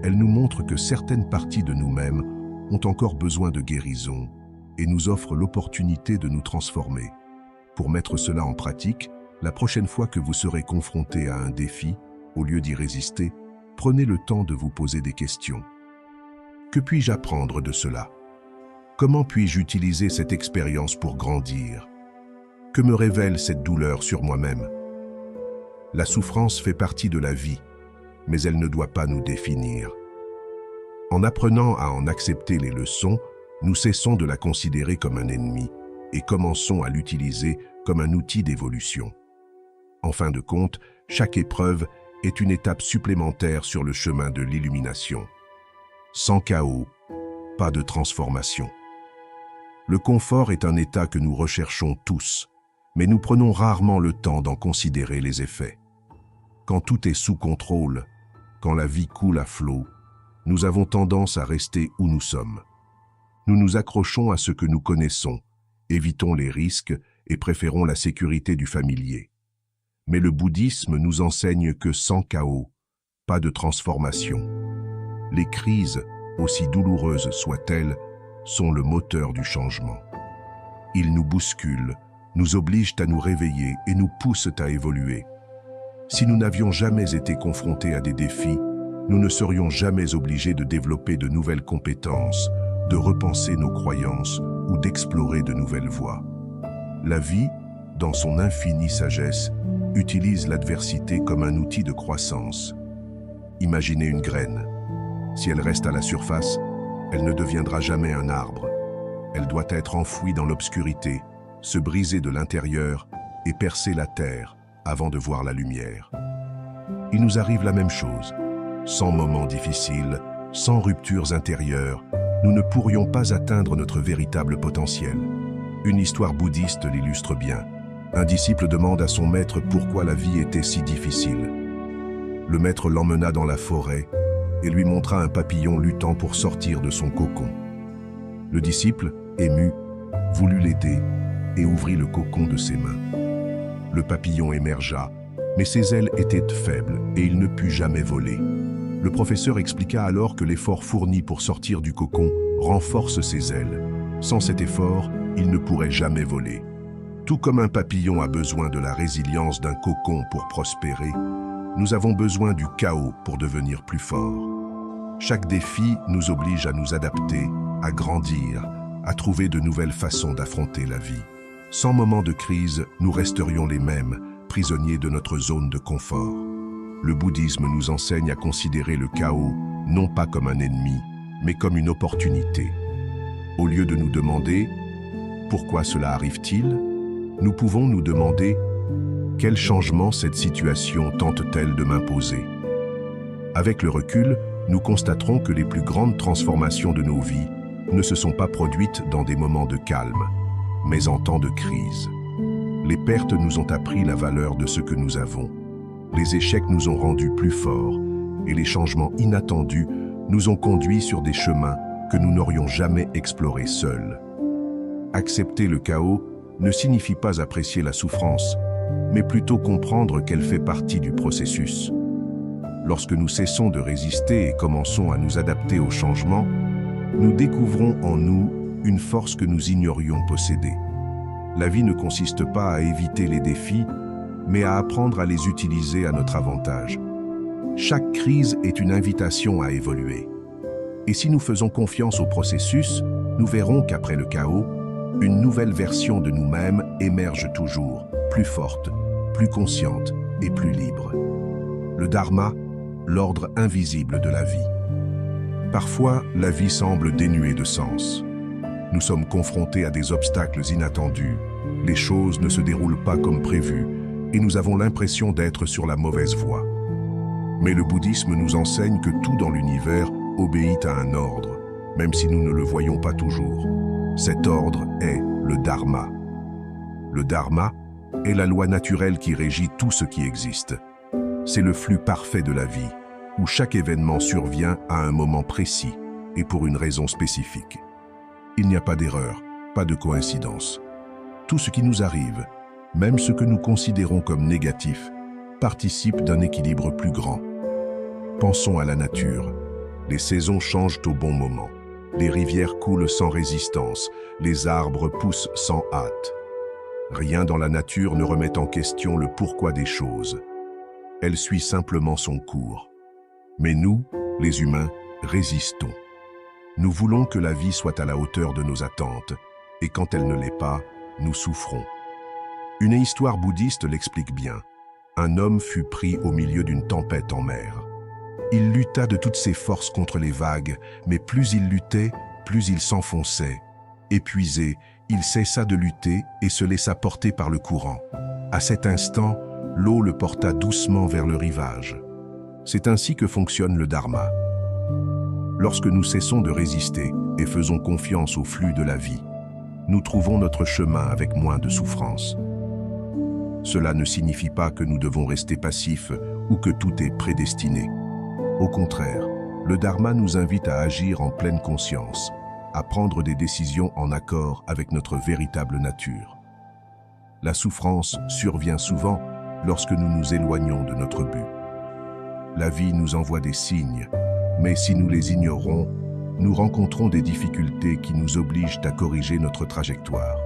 Elle nous montre que certaines parties de nous-mêmes ont encore besoin de guérison et nous offre l'opportunité de nous transformer. Pour mettre cela en pratique, la prochaine fois que vous serez confronté à un défi, au lieu d'y résister, prenez le temps de vous poser des questions. Que puis-je apprendre de cela? Comment puis-je utiliser cette expérience pour grandir? Que me révèle cette douleur sur moi-même? La souffrance fait partie de la vie, mais elle ne doit pas nous définir. En apprenant à en accepter les leçons, nous cessons de la considérer comme un ennemi et commençons à l'utiliser comme un outil d'évolution. En fin de compte, chaque épreuve est une étape supplémentaire sur le chemin de l'illumination. Sans chaos, pas de transformation. Le confort est un état que nous recherchons tous, mais nous prenons rarement le temps d'en considérer les effets. Quand tout est sous contrôle, quand la vie coule à flot, nous avons tendance à rester où nous sommes. Nous nous accrochons à ce que nous connaissons, évitons les risques et préférons la sécurité du familier. Mais le bouddhisme nous enseigne que sans chaos, pas de transformation. Les crises, aussi douloureuses soient-elles, sont le moteur du changement. Ils nous bousculent, nous obligent à nous réveiller et nous poussent à évoluer. Si nous n'avions jamais été confrontés à des défis, nous ne serions jamais obligés de développer de nouvelles compétences, de repenser nos croyances ou d'explorer de nouvelles voies. La vie, dans son infinie sagesse, utilise l'adversité comme un outil de croissance. Imaginez une graine. Si elle reste à la surface, elle ne deviendra jamais un arbre. Elle doit être enfouie dans l'obscurité, se briser de l'intérieur et percer la terre avant de voir la lumière. Il nous arrive la même chose. Sans moments difficiles, sans ruptures intérieures, nous ne pourrions pas atteindre notre véritable potentiel. Une histoire bouddhiste l'illustre bien. Un disciple demande à son maître pourquoi la vie était si difficile. Le maître l'emmena dans la forêt et lui montra un papillon luttant pour sortir de son cocon. Le disciple, ému, voulut l'aider et ouvrit le cocon de ses mains. Le papillon émergea, mais ses ailes étaient faibles et il ne put jamais voler. Le professeur expliqua alors que l'effort fourni pour sortir du cocon renforce ses ailes. Sans cet effort, il ne pourrait jamais voler. Tout comme un papillon a besoin de la résilience d'un cocon pour prospérer, nous avons besoin du chaos pour devenir plus forts. Chaque défi nous oblige à nous adapter, à grandir, à trouver de nouvelles façons d'affronter la vie. Sans moment de crise, nous resterions les mêmes, prisonniers de notre zone de confort. Le bouddhisme nous enseigne à considérer le chaos non pas comme un ennemi, mais comme une opportunité. Au lieu de nous demander « Pourquoi cela arrive-t-il ?», nous pouvons nous demander « Quel changement cette situation tente-t-elle de m'imposer ?» Avec le recul, nous constaterons que les plus grandes transformations de nos vies ne se sont pas produites dans des moments de calme, mais en temps de crise. Les pertes nous ont appris la valeur de ce que nous avons. Les échecs nous ont rendus plus forts et les changements inattendus nous ont conduits sur des chemins que nous n'aurions jamais explorés seuls. Accepter le chaos ne signifie pas apprécier la souffrance, mais plutôt comprendre qu'elle fait partie du processus. Lorsque nous cessons de résister et commençons à nous adapter au changement, nous découvrons en nous une force que nous ignorions posséder. La vie ne consiste pas à éviter les défis, mais à apprendre à les utiliser à notre avantage. Chaque crise est une invitation à évoluer. Et si nous faisons confiance au processus, nous verrons qu'après le chaos, une nouvelle version de nous-mêmes émerge toujours, plus forte, plus consciente et plus libre. Le Dharma, l'ordre invisible de la vie. Parfois, la vie semble dénuée de sens. Nous sommes confrontés à des obstacles inattendus, les choses ne se déroulent pas comme prévu et nous avons l'impression d'être sur la mauvaise voie. Mais le bouddhisme nous enseigne que tout dans l'univers obéit à un ordre, même si nous ne le voyons pas toujours. Cet ordre est le Dharma. Le Dharma est la loi naturelle qui régit tout ce qui existe. C'est le flux parfait de la vie, où chaque événement survient à un moment précis et pour une raison spécifique. Il n'y a pas d'erreur, pas de coïncidence. Tout ce qui nous arrive, même ce que nous considérons comme négatif, participe d'un équilibre plus grand. Pensons à la nature. Les saisons changent au bon moment. Les rivières coulent sans résistance. Les arbres poussent sans hâte. Rien dans la nature ne remet en question le pourquoi des choses. Elle suit simplement son cours. Mais nous, les humains, résistons. Nous voulons que la vie soit à la hauteur de nos attentes, et quand elle ne l'est pas, nous souffrons. Une histoire bouddhiste l'explique bien. Un homme fut pris au milieu d'une tempête en mer. Il lutta de toutes ses forces contre les vagues, mais plus il luttait, plus il s'enfonçait. Épuisé, il cessa de lutter et se laissa porter par le courant. À cet instant, l'eau le porta doucement vers le rivage. C'est ainsi que fonctionne le Dharma. Lorsque nous cessons de résister et faisons confiance au flux de la vie, nous trouvons notre chemin avec moins de souffrance. Cela ne signifie pas que nous devons rester passifs ou que tout est prédestiné. Au contraire, le Dharma nous invite à agir en pleine conscience, à prendre des décisions en accord avec notre véritable nature. La souffrance survient souvent lorsque nous nous éloignons de notre but. La vie nous envoie des signes, mais si nous les ignorons, nous rencontrons des difficultés qui nous obligent à corriger notre trajectoire.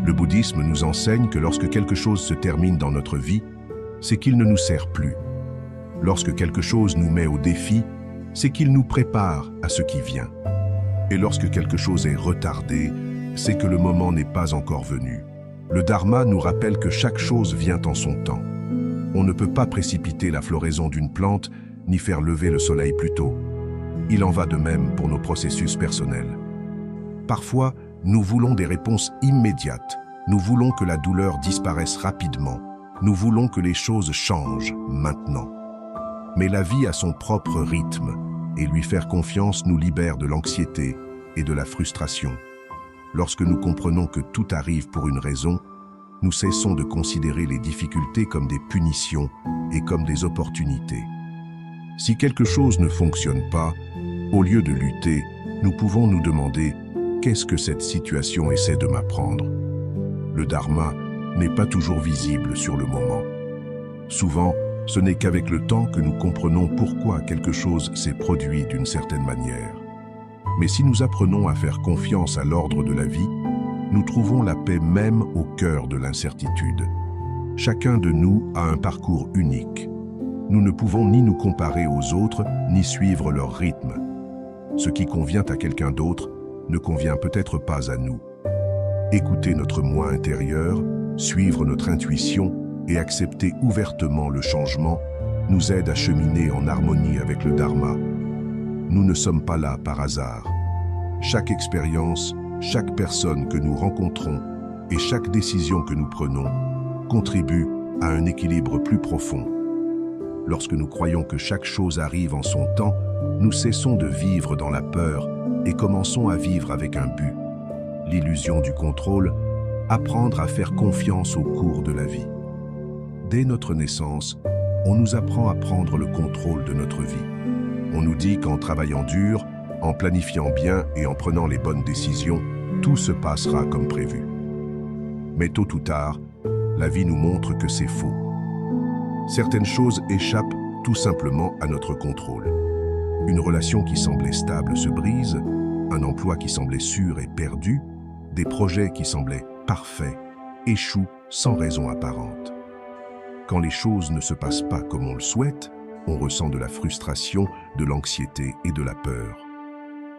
Le bouddhisme nous enseigne que lorsque quelque chose se termine dans notre vie, c'est qu'il ne nous sert plus. Lorsque quelque chose nous met au défi, c'est qu'il nous prépare à ce qui vient. Et lorsque quelque chose est retardé, c'est que le moment n'est pas encore venu. Le Dharma nous rappelle que chaque chose vient en son temps. On ne peut pas précipiter la floraison d'une plante, ni faire lever le soleil plus tôt. Il en va de même pour nos processus personnels. Parfois, nous voulons des réponses immédiates. Nous voulons que la douleur disparaisse rapidement. Nous voulons que les choses changent maintenant. Mais la vie a son propre rythme, et lui faire confiance nous libère de l'anxiété et de la frustration. Lorsque nous comprenons que tout arrive pour une raison, nous cessons de considérer les difficultés comme des punitions et comme des opportunités. Si quelque chose ne fonctionne pas, au lieu de lutter, nous pouvons nous demander « Qu'est-ce que cette situation essaie de m'apprendre ?» Le Dharma n'est pas toujours visible sur le moment. Souvent, ce n'est qu'avec le temps que nous comprenons pourquoi quelque chose s'est produit d'une certaine manière. Mais si nous apprenons à faire confiance à l'ordre de la vie, nous trouvons la paix même au cœur de l'incertitude. Chacun de nous a un parcours unique. Nous ne pouvons ni nous comparer aux autres, ni suivre leur rythme. Ce qui convient à quelqu'un d'autre ne convient peut-être pas à nous. Écouter notre moi intérieur, suivre notre intuition et accepter ouvertement le changement nous aide à cheminer en harmonie avec le Dharma. Nous ne sommes pas là par hasard. Chaque expérience, chaque personne que nous rencontrons et chaque décision que nous prenons contribue à un équilibre plus profond. Lorsque nous croyons que chaque chose arrive en son temps, nous cessons de vivre dans la peur et commençons à vivre avec un but. L'illusion du contrôle, apprendre à faire confiance au cours de la vie. Dès notre naissance, on nous apprend à prendre le contrôle de notre vie. On nous dit qu'en travaillant dur, en planifiant bien et en prenant les bonnes décisions, tout se passera comme prévu. Mais tôt ou tard, la vie nous montre que c'est faux. Certaines choses échappent tout simplement à notre contrôle. Une relation qui semblait stable se brise, un emploi qui semblait sûr est perdu, des projets qui semblaient parfaits échouent sans raison apparente. Quand les choses ne se passent pas comme on le souhaite, on ressent de la frustration, de l'anxiété et de la peur.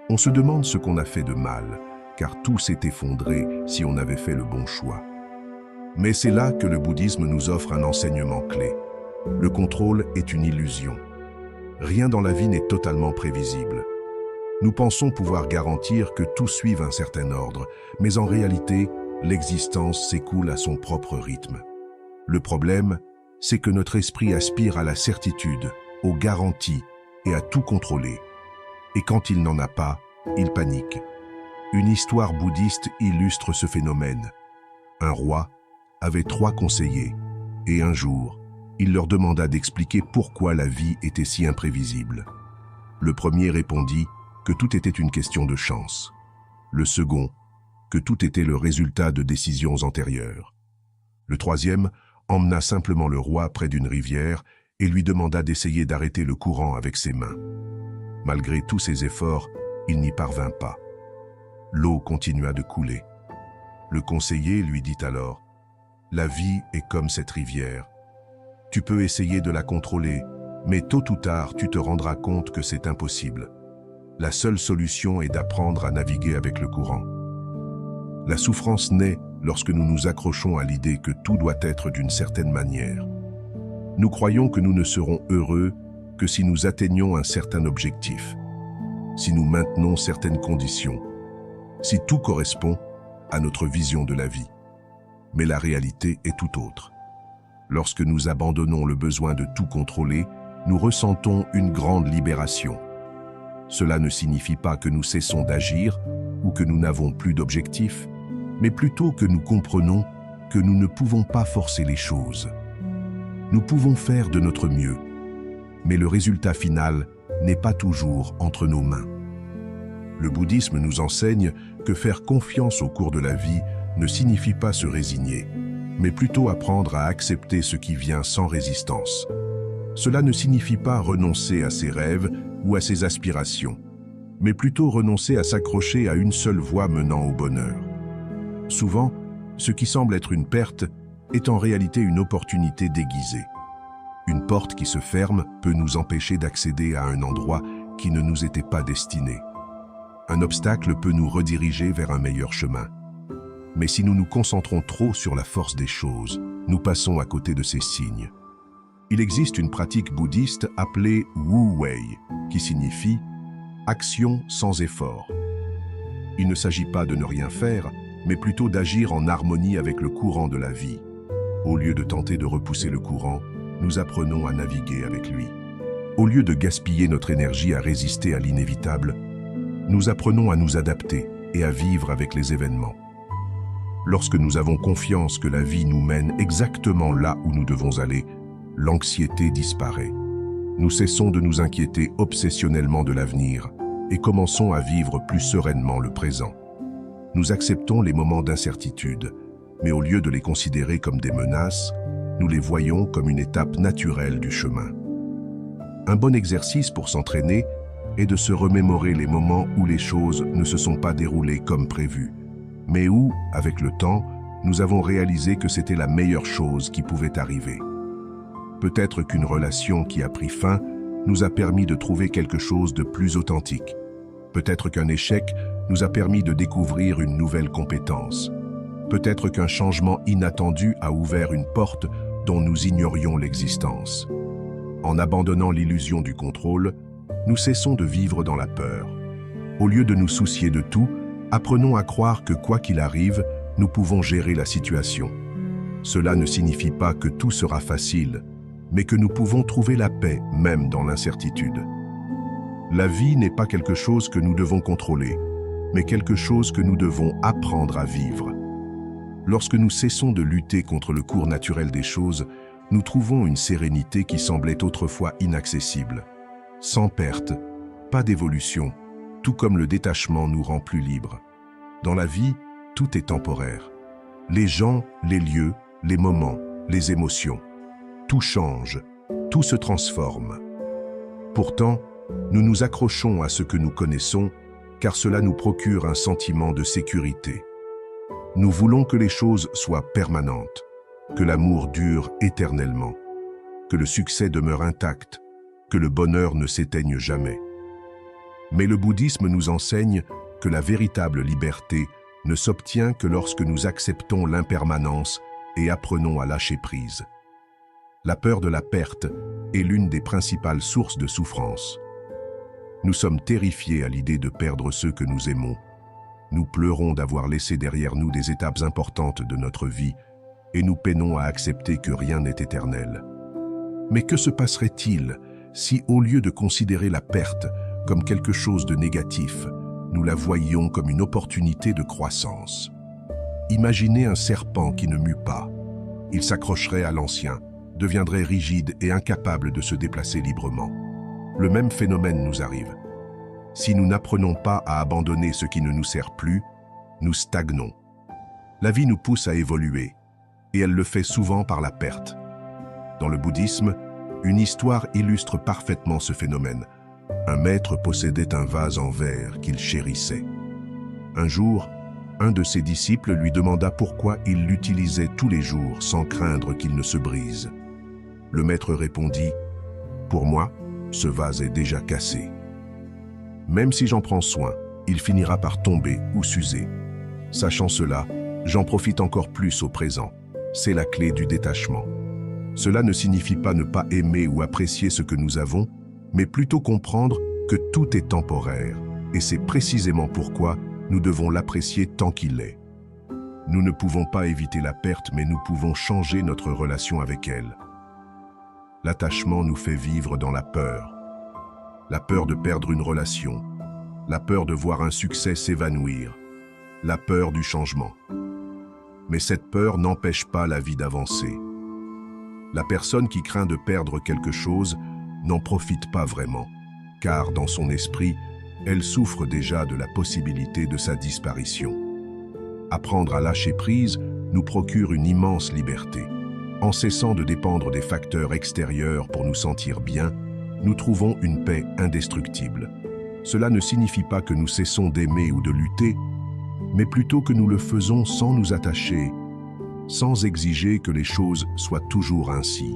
On se demande ce qu'on a fait de mal, car tout s'est effondré si on avait fait le bon choix. Mais c'est là que le bouddhisme nous offre un enseignement clé. Le contrôle est une illusion. Rien dans la vie n'est totalement prévisible. Nous pensons pouvoir garantir que tout suive un certain ordre, mais en réalité, l'existence s'écoule à son propre rythme. Le problème, c'est que notre esprit aspire à la certitude, aux garanties et à tout contrôler. Et quand il n'en a pas, il panique. Une histoire bouddhiste illustre ce phénomène. Un roi avait 3 conseillers, et un jour, il leur demanda d'expliquer pourquoi la vie était si imprévisible. Le premier répondit que tout était une question de chance. Le second, que tout était le résultat de décisions antérieures. Le troisième emmena simplement le roi près d'une rivière et lui demanda d'essayer d'arrêter le courant avec ses mains. Malgré tous ses efforts, il n'y parvint pas. L'eau continua de couler. Le conseiller lui dit alors « La vie est comme cette rivière. Tu peux essayer de la contrôler, mais tôt ou tard, tu te rendras compte que c'est impossible. La seule solution est d'apprendre à naviguer avec le courant. » La souffrance naît lorsque nous nous accrochons à l'idée que tout doit être d'une certaine manière. Nous croyons que nous ne serons heureux que si nous atteignons un certain objectif, si nous maintenons certaines conditions, si tout correspond à notre vision de la vie. Mais la réalité est tout autre. Lorsque nous abandonnons le besoin de tout contrôler, nous ressentons une grande libération. Cela ne signifie pas que nous cessons d'agir ou que nous n'avons plus d'objectifs, mais plutôt que nous comprenons que nous ne pouvons pas forcer les choses. Nous pouvons faire de notre mieux, mais le résultat final n'est pas toujours entre nos mains. Le bouddhisme nous enseigne que faire confiance au cours de la vie ne signifie pas se résigner, mais plutôt apprendre à accepter ce qui vient sans résistance. Cela ne signifie pas renoncer à ses rêves ou à ses aspirations, mais plutôt renoncer à s'accrocher à une seule voie menant au bonheur. Souvent, ce qui semble être une perte est en réalité une opportunité déguisée. Une porte qui se ferme peut nous empêcher d'accéder à un endroit qui ne nous était pas destiné. Un obstacle peut nous rediriger vers un meilleur chemin. Mais si nous nous concentrons trop sur la force des choses, nous passons à côté de ces signes. Il existe une pratique bouddhiste appelée Wu Wei, qui signifie « action sans effort ». Il ne s'agit pas de ne rien faire, mais plutôt d'agir en harmonie avec le courant de la vie. Au lieu de tenter de repousser le courant, nous apprenons à naviguer avec lui. Au lieu de gaspiller notre énergie à résister à l'inévitable, nous apprenons à nous adapter et à vivre avec les événements. Lorsque nous avons confiance que la vie nous mène exactement là où nous devons aller, l'anxiété disparaît. Nous cessons de nous inquiéter obsessionnellement de l'avenir et commençons à vivre plus sereinement le présent. Nous acceptons les moments d'incertitude, mais au lieu de les considérer comme des menaces, nous les voyons comme une étape naturelle du chemin. Un bon exercice pour s'entraîner est de se remémorer les moments où les choses ne se sont pas déroulées comme prévu, mais où, avec le temps, nous avons réalisé que c'était la meilleure chose qui pouvait arriver. Peut-être qu'une relation qui a pris fin nous a permis de trouver quelque chose de plus authentique. Peut-être qu'un échec nous a permis de découvrir une nouvelle compétence. Peut-être qu'un changement inattendu a ouvert une porte dont nous ignorions l'existence. En abandonnant l'illusion du contrôle, nous cessons de vivre dans la peur. Au lieu de nous soucier de tout, apprenons à croire que quoi qu'il arrive, nous pouvons gérer la situation. Cela ne signifie pas que tout sera facile, mais que nous pouvons trouver la paix même dans l'incertitude. La vie n'est pas quelque chose que nous devons contrôler, mais quelque chose que nous devons apprendre à vivre. Lorsque nous cessons de lutter contre le cours naturel des choses, nous trouvons une sérénité qui semblait autrefois inaccessible. Sans perte, pas d'évolution, tout comme le détachement nous rend plus libres. Dans la vie, tout est temporaire. Les gens, les lieux, les moments, les émotions. Tout change, tout se transforme. Pourtant, nous nous accrochons à ce que nous connaissons, car cela nous procure un sentiment de sécurité. Nous voulons que les choses soient permanentes, que l'amour dure éternellement, que le succès demeure intact, que le bonheur ne s'éteigne jamais. Mais le bouddhisme nous enseigne que la véritable liberté ne s'obtient que lorsque nous acceptons l'impermanence et apprenons à lâcher prise. La peur de la perte est l'une des principales sources de souffrance. Nous sommes terrifiés à l'idée de perdre ceux que nous aimons. Nous pleurons d'avoir laissé derrière nous des étapes importantes de notre vie et nous peinons à accepter que rien n'est éternel. Mais que se passerait-il si, au lieu de considérer la perte comme quelque chose de négatif, nous la voyions comme une opportunité de croissance? Imaginez un serpent qui ne mue pas. Il s'accrocherait à l'ancien, deviendrait rigide et incapable de se déplacer librement. Le même phénomène nous arrive. Si nous n'apprenons pas à abandonner ce qui ne nous sert plus, nous stagnons. La vie nous pousse à évoluer, et elle le fait souvent par la perte. Dans le bouddhisme, une histoire illustre parfaitement ce phénomène. Un maître possédait un vase en verre qu'il chérissait. Un jour, un de ses disciples lui demanda pourquoi il l'utilisait tous les jours sans craindre qu'il ne se brise. Le maître répondit « Pour moi, ce vase est déjà cassé. Même si j'en prends soin, il finira par tomber ou s'user. Sachant cela, j'en profite encore plus au présent. C'est la clé du détachement. Cela ne signifie pas ne pas aimer ou apprécier ce que nous avons, mais plutôt comprendre que tout est temporaire, et c'est précisément pourquoi nous devons l'apprécier tant qu'il est. Nous ne pouvons pas éviter la perte, mais nous pouvons changer notre relation avec elle. L'attachement nous fait vivre dans la peur de perdre une relation, la peur de voir un succès s'évanouir, la peur du changement. Mais cette peur n'empêche pas la vie d'avancer. La personne qui craint de perdre quelque chose n'en profite pas vraiment, car dans son esprit, elle souffre déjà de la possibilité de sa disparition. Apprendre à lâcher prise nous procure une immense liberté. En cessant de dépendre des facteurs extérieurs pour nous sentir bien, nous trouvons une paix indestructible. Cela ne signifie pas que nous cessons d'aimer ou de lutter, mais plutôt que nous le faisons sans nous attacher, sans exiger que les choses soient toujours ainsi.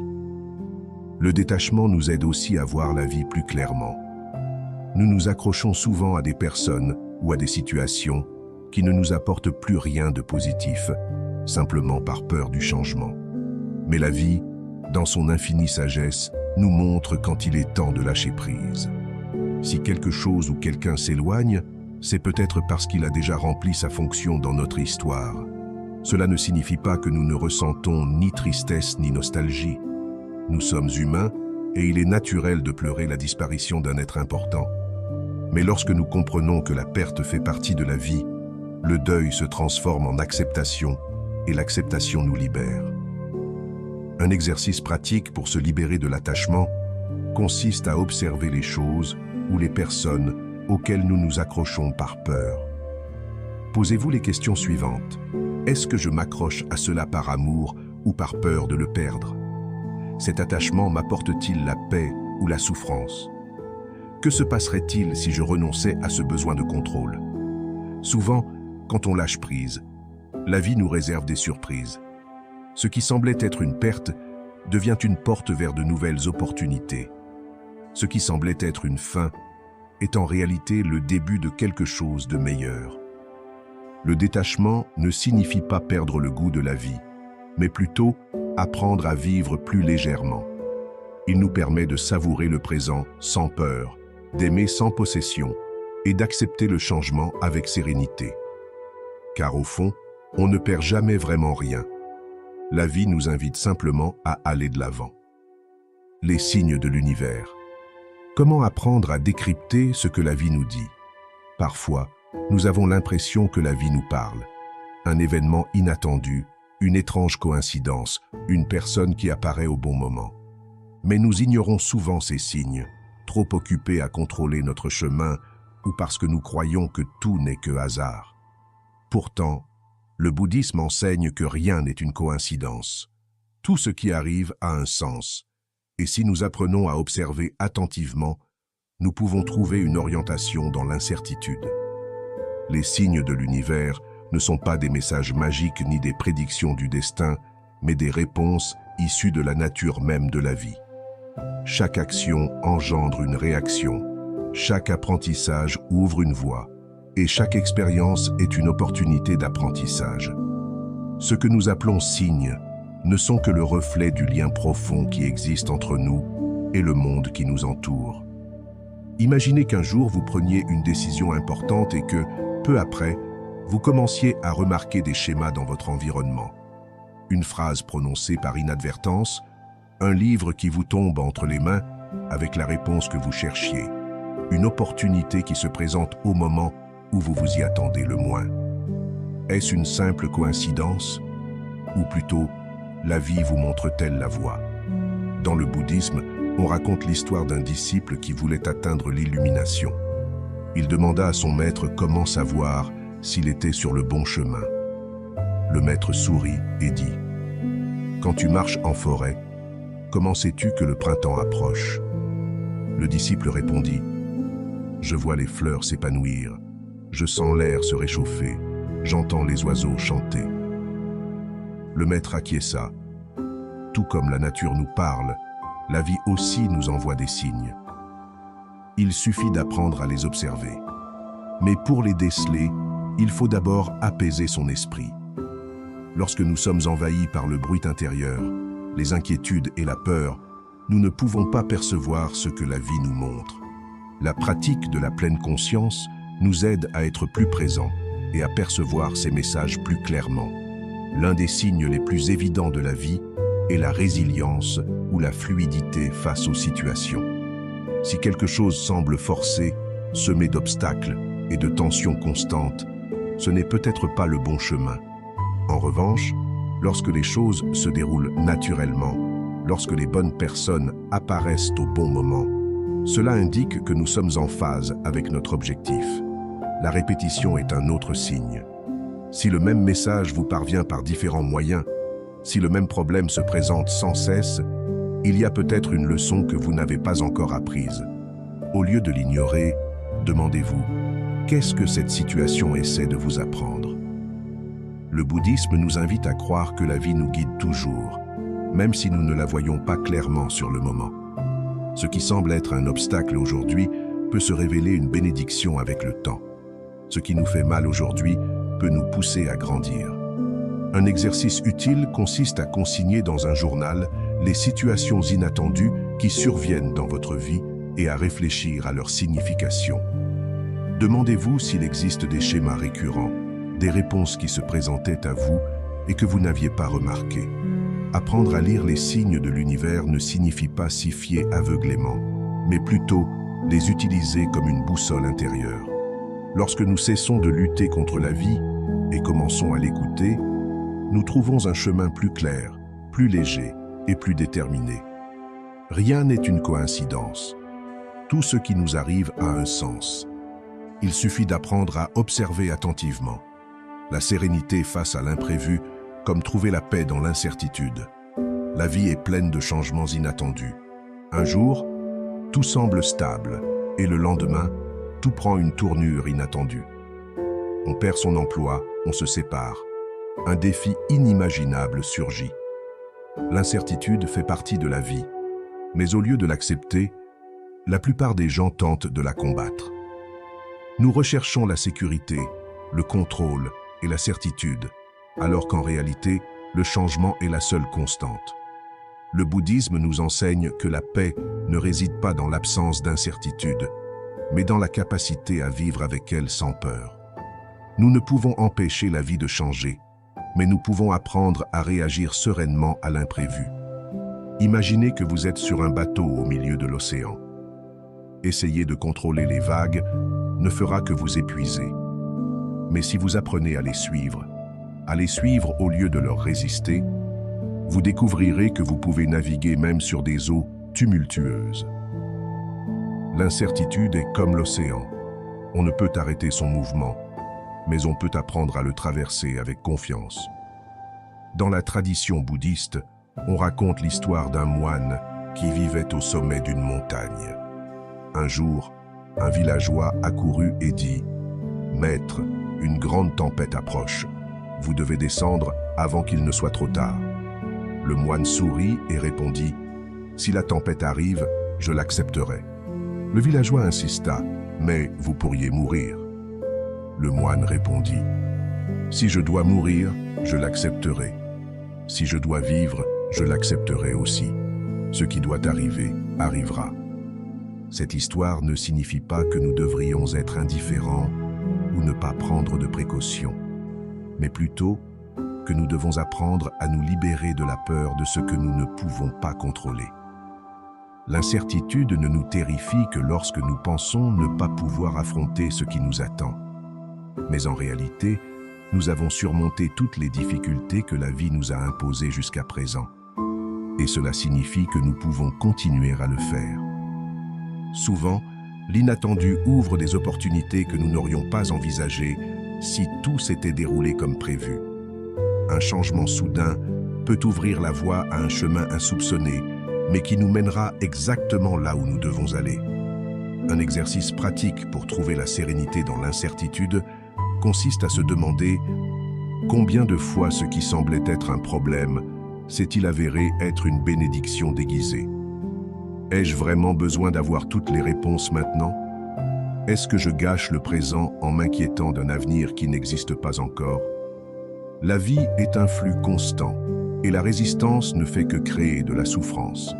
Le détachement nous aide aussi à voir la vie plus clairement. Nous nous accrochons souvent à des personnes ou à des situations qui ne nous apportent plus rien de positif, simplement par peur du changement. Mais la vie, dans son infinie sagesse, nous montre quand il est temps de lâcher prise. Si quelque chose ou quelqu'un s'éloigne, c'est peut-être parce qu'il a déjà rempli sa fonction dans notre histoire. Cela ne signifie pas que nous ne ressentons ni tristesse ni nostalgie. Nous sommes humains et il est naturel de pleurer la disparition d'un être important. Mais lorsque nous comprenons que la perte fait partie de la vie, le deuil se transforme en acceptation et l'acceptation nous libère. Un exercice pratique pour se libérer de l'attachement consiste à observer les choses ou les personnes auxquelles nous nous accrochons par peur. Posez-vous les questions suivantes. Est-ce que je m'accroche à cela par amour ou par peur de le perdre? Cet attachement m'apporte-t-il la paix ou la souffrance? Que se passerait-il si je renonçais à ce besoin de contrôle? Souvent, quand on lâche prise, la vie nous réserve des surprises. Ce qui semblait être une perte devient une porte vers de nouvelles opportunités. Ce qui semblait être une fin est en réalité le début de quelque chose de meilleur. Le détachement ne signifie pas perdre le goût de la vie, mais plutôt apprendre à vivre plus légèrement. Il nous permet de savourer le présent sans peur, d'aimer sans possession et d'accepter le changement avec sérénité. Car au fond, on ne perd jamais vraiment rien. La vie nous invite simplement à aller de l'avant. Les signes de l'univers. Comment apprendre à décrypter ce que la vie nous dit? Parfois, nous avons l'impression que la vie nous parle. Un événement inattendu, une étrange coïncidence, une personne qui apparaît au bon moment. Mais nous ignorons souvent ces signes, trop occupés à contrôler notre chemin ou parce que nous croyons que tout n'est que hasard. Pourtant, le bouddhisme enseigne que rien n'est une coïncidence. Tout ce qui arrive a un sens. Et si nous apprenons à observer attentivement, nous pouvons trouver une orientation dans l'incertitude. Les signes de l'univers ne sont pas des messages magiques ni des prédictions du destin, mais des réponses issues de la nature même de la vie. Chaque action engendre une réaction, chaque apprentissage ouvre une voie, et chaque expérience est une opportunité d'apprentissage. Ce que nous appelons signes ne sont que le reflet du lien profond qui existe entre nous et le monde qui nous entoure. Imaginez qu'un jour vous preniez une décision importante et que, peu après, vous commenciez à remarquer des schémas dans votre environnement. Une phrase prononcée par inadvertance, un livre qui vous tombe entre les mains avec la réponse que vous cherchiez, une opportunité qui se présente au moment où vous vous y attendez le moins. Est-ce une simple coïncidence? Ou plutôt, la vie vous montre-t-elle la voie? Dans le bouddhisme, on raconte l'histoire d'un disciple qui voulait atteindre l'illumination. Il demanda à son maître comment savoir s'il était sur le bon chemin. Le maître sourit et dit « Quand tu marches en forêt, comment sais-tu que le printemps approche ?» Le disciple répondit « Je vois les fleurs s'épanouir, je sens l'air se réchauffer, j'entends les oiseaux chanter. » Le maître acquiesça. Tout comme la nature nous parle, la vie aussi nous envoie des signes. Il suffit d'apprendre à les observer. Mais pour les déceler, il faut d'abord apaiser son esprit. Lorsque nous sommes envahis par le bruit intérieur, les inquiétudes et la peur, nous ne pouvons pas percevoir ce que la vie nous montre. La pratique de la pleine conscience nous aide à être plus présents et à percevoir ces messages plus clairement. L'un des signes les plus évidents de la vie est la résilience ou la fluidité face aux situations. Si quelque chose semble forcé, semé d'obstacles et de tensions constantes, ce n'est peut-être pas le bon chemin. En revanche, lorsque les choses se déroulent naturellement, lorsque les bonnes personnes apparaissent au bon moment, cela indique que nous sommes en phase avec notre objectif. La répétition est un autre signe. Si le même message vous parvient par différents moyens, si le même problème se présente sans cesse, il y a peut-être une leçon que vous n'avez pas encore apprise. Au lieu de l'ignorer, demandez-vous, qu'est-ce que cette situation essaie de vous apprendre? Le bouddhisme nous invite à croire que la vie nous guide toujours, même si nous ne la voyons pas clairement sur le moment. Ce qui semble être un obstacle aujourd'hui peut se révéler une bénédiction avec le temps. Ce qui nous fait mal aujourd'hui peut nous pousser à grandir. Un exercice utile consiste à consigner dans un journal les situations inattendues qui surviennent dans votre vie et à réfléchir à leur signification. Demandez-vous s'il existe des schémas récurrents, des réponses qui se présentaient à vous et que vous n'aviez pas remarquées. Apprendre à lire les signes de l'univers ne signifie pas s'y fier aveuglément, mais plutôt les utiliser comme une boussole intérieure. Lorsque nous cessons de lutter contre la vie et commençons à l'écouter, nous trouvons un chemin plus clair, plus léger et plus déterminé. Rien n'est une coïncidence. Tout ce qui nous arrive a un sens. Il suffit d'apprendre à observer attentivement. La sérénité face à l'imprévu, comme trouver la paix dans l'incertitude. La vie est pleine de changements inattendus. Un jour, tout semble stable, et le lendemain, tout prend une tournure inattendue. On perd son emploi, on se sépare. Un défi inimaginable surgit. L'incertitude fait partie de la vie, mais au lieu de l'accepter, la plupart des gens tentent de la combattre. Nous recherchons la sécurité, le contrôle et la certitude, alors qu'en réalité, le changement est la seule constante. Le bouddhisme nous enseigne que la paix ne réside pas dans l'absence d'incertitude, mais dans la capacité à vivre avec elle sans peur. Nous ne pouvons empêcher la vie de changer, mais nous pouvons apprendre à réagir sereinement à l'imprévu. Imaginez que vous êtes sur un bateau au milieu de l'océan. Essayer de contrôler les vagues ne fera que vous épuiser. Mais si vous apprenez à les suivre au lieu de leur résister, vous découvrirez que vous pouvez naviguer même sur des eaux tumultueuses. L'incertitude est comme l'océan. On ne peut arrêter son mouvement, mais on peut apprendre à le traverser avec confiance. Dans la tradition bouddhiste, on raconte l'histoire d'un moine qui vivait au sommet d'une montagne. Un jour, un villageois accourut et dit « Maître, une grande tempête approche. Vous devez descendre avant qu'il ne soit trop tard. » Le moine sourit et répondit « Si la tempête arrive, je l'accepterai. » Le villageois insista « Mais vous pourriez mourir. » Le moine répondit « Si je dois mourir, je l'accepterai. Si je dois vivre, je l'accepterai aussi. Ce qui doit arriver, arrivera. » Cette histoire ne signifie pas que nous devrions être indifférents ou ne pas prendre de précautions, mais plutôt que nous devons apprendre à nous libérer de la peur de ce que nous ne pouvons pas contrôler. L'incertitude ne nous terrifie que lorsque nous pensons ne pas pouvoir affronter ce qui nous attend. Mais en réalité, nous avons surmonté toutes les difficultés que la vie nous a imposées jusqu'à présent. Et cela signifie que nous pouvons continuer à le faire. Souvent, l'inattendu ouvre des opportunités que nous n'aurions pas envisagées si tout s'était déroulé comme prévu. Un changement soudain peut ouvrir la voie à un chemin insoupçonné, mais qui nous mènera exactement là où nous devons aller. Un exercice pratique pour trouver la sérénité dans l'incertitude consiste à se demander combien de fois ce qui semblait être un problème s'est-il avéré être une bénédiction déguisée. Ai-je vraiment besoin d'avoir toutes les réponses maintenant? Est-ce que je gâche le présent en m'inquiétant d'un avenir qui n'existe pas encore? La vie est un flux constant, et la résistance ne fait que créer de la souffrance.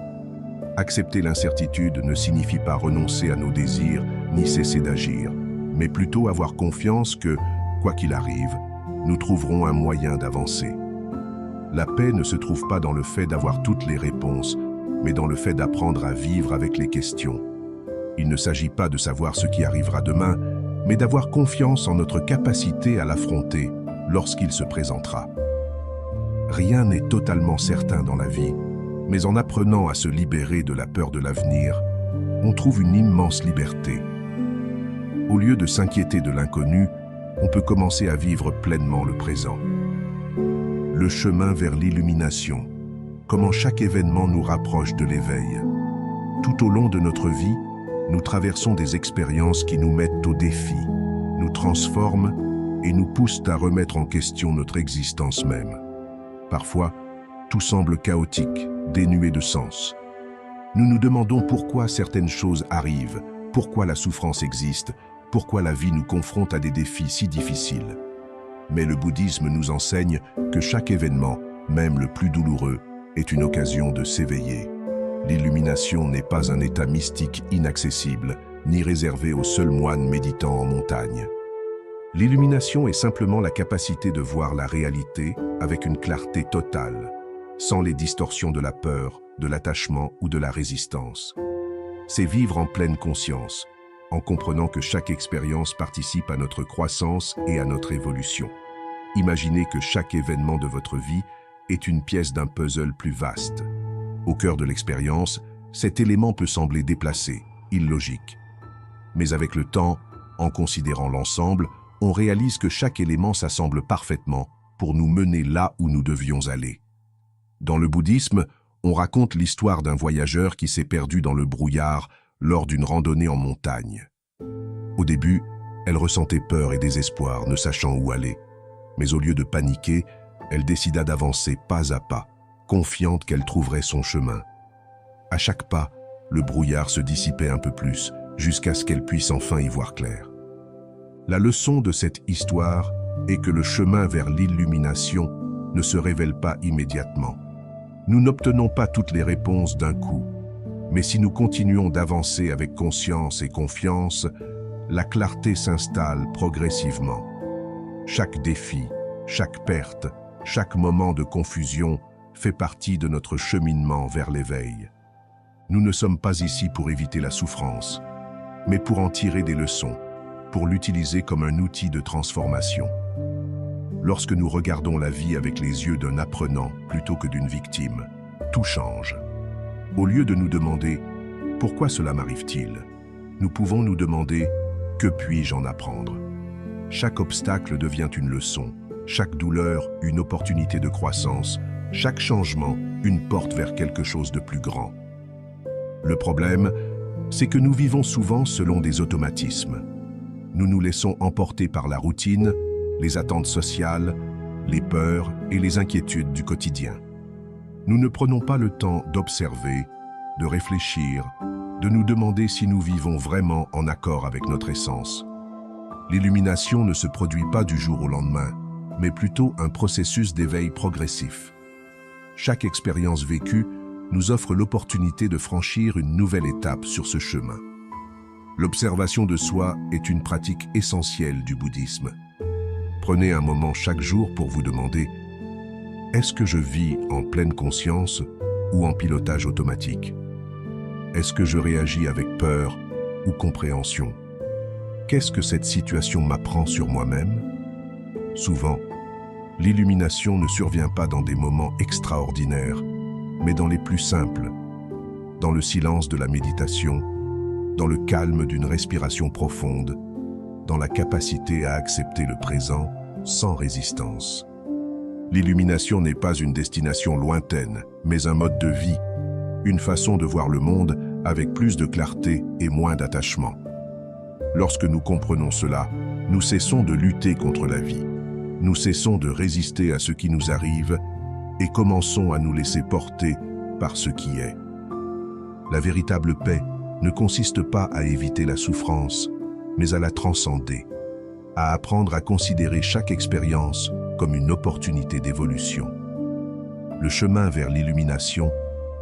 Accepter l'incertitude ne signifie pas renoncer à nos désirs ni cesser d'agir, mais plutôt avoir confiance que, quoi qu'il arrive, nous trouverons un moyen d'avancer. La paix ne se trouve pas dans le fait d'avoir toutes les réponses, mais dans le fait d'apprendre à vivre avec les questions. Il ne s'agit pas de savoir ce qui arrivera demain, mais d'avoir confiance en notre capacité à l'affronter lorsqu'il se présentera. Rien n'est totalement certain dans la vie, Mais en apprenant à se libérer de la peur de l'avenir, on trouve une immense liberté. Au lieu de s'inquiéter de l'inconnu, on peut commencer à vivre pleinement le présent. Le chemin vers l'illumination. Comment chaque événement nous rapproche de l'éveil. Tout au long de notre vie, nous traversons des expériences qui nous mettent au défi, nous transforment et nous poussent à remettre en question notre existence même. Parfois, tout semble chaotique, dénué de sens. Nous nous demandons pourquoi certaines choses arrivent, pourquoi la souffrance existe, pourquoi la vie nous confronte à des défis si difficiles. Mais le bouddhisme nous enseigne que chaque événement, même le plus douloureux, est une occasion de s'éveiller. L'illumination n'est pas un état mystique inaccessible, ni réservé aux seuls moines méditant en montagne. L'illumination est simplement la capacité de voir la réalité avec une clarté totale, sans les distorsions de la peur, de l'attachement ou de la résistance. C'est vivre en pleine conscience, en comprenant que chaque expérience participe à notre croissance et à notre évolution. Imaginez que chaque événement de votre vie est une pièce d'un puzzle plus vaste. Au cœur de l'expérience, cet élément peut sembler déplacé, illogique. Mais avec le temps, en considérant l'ensemble, on réalise que chaque élément s'assemble parfaitement pour nous mener là où nous devions aller. Dans le bouddhisme, on raconte l'histoire d'un voyageur qui s'est perdu dans le brouillard lors d'une randonnée en montagne. Au début, elle ressentait peur et désespoir, ne sachant où aller. Mais au lieu de paniquer, elle décida d'avancer pas à pas, confiante qu'elle trouverait son chemin. À chaque pas, le brouillard se dissipait un peu plus, jusqu'à ce qu'elle puisse enfin y voir clair. La leçon de cette histoire est que le chemin vers l'illumination ne se révèle pas immédiatement. Nous n'obtenons pas toutes les réponses d'un coup, mais si nous continuons d'avancer avec conscience et confiance, la clarté s'installe progressivement. Chaque défi, chaque perte, chaque moment de confusion fait partie de notre cheminement vers l'éveil. Nous ne sommes pas ici pour éviter la souffrance, mais pour en tirer des leçons, pour l'utiliser comme un outil de transformation. Lorsque nous regardons la vie avec les yeux d'un apprenant plutôt que d'une victime, tout change. Au lieu de nous demander « Pourquoi cela m'arrive-t-il ?», nous pouvons nous demander « Que puis-je en apprendre ?» Chaque obstacle devient une leçon, chaque douleur une opportunité de croissance, chaque changement une porte vers quelque chose de plus grand. Le problème, c'est que nous vivons souvent selon des automatismes. Nous nous laissons emporter par la routine, les attentes sociales, les peurs et les inquiétudes du quotidien. Nous ne prenons pas le temps d'observer, de réfléchir, de nous demander si nous vivons vraiment en accord avec notre essence. L'illumination ne se produit pas du jour au lendemain, mais plutôt un processus d'éveil progressif. Chaque expérience vécue nous offre l'opportunité de franchir une nouvelle étape sur ce chemin. L'observation de soi est une pratique essentielle du bouddhisme. Prenez un moment chaque jour pour vous demander « Est-ce que je vis en pleine conscience ou en pilotage automatique ? Est-ce que je réagis avec peur ou compréhension ? Qu'est-ce que cette situation m'apprend sur moi-même ? » Souvent, l'illumination ne survient pas dans des moments extraordinaires, mais dans les plus simples, dans le silence de la méditation, dans le calme d'une respiration profonde, dans la capacité à accepter le présent sans résistance. L'illumination n'est pas une destination lointaine, mais un mode de vie, une façon de voir le monde avec plus de clarté et moins d'attachement. Lorsque nous comprenons cela, nous cessons de lutter contre la vie. Nous cessons de résister à ce qui nous arrive et commençons à nous laisser porter par ce qui est. La véritable paix ne consiste pas à éviter la souffrance, mais à la transcender, à apprendre à considérer chaque expérience comme une opportunité d'évolution. Le chemin vers l'illumination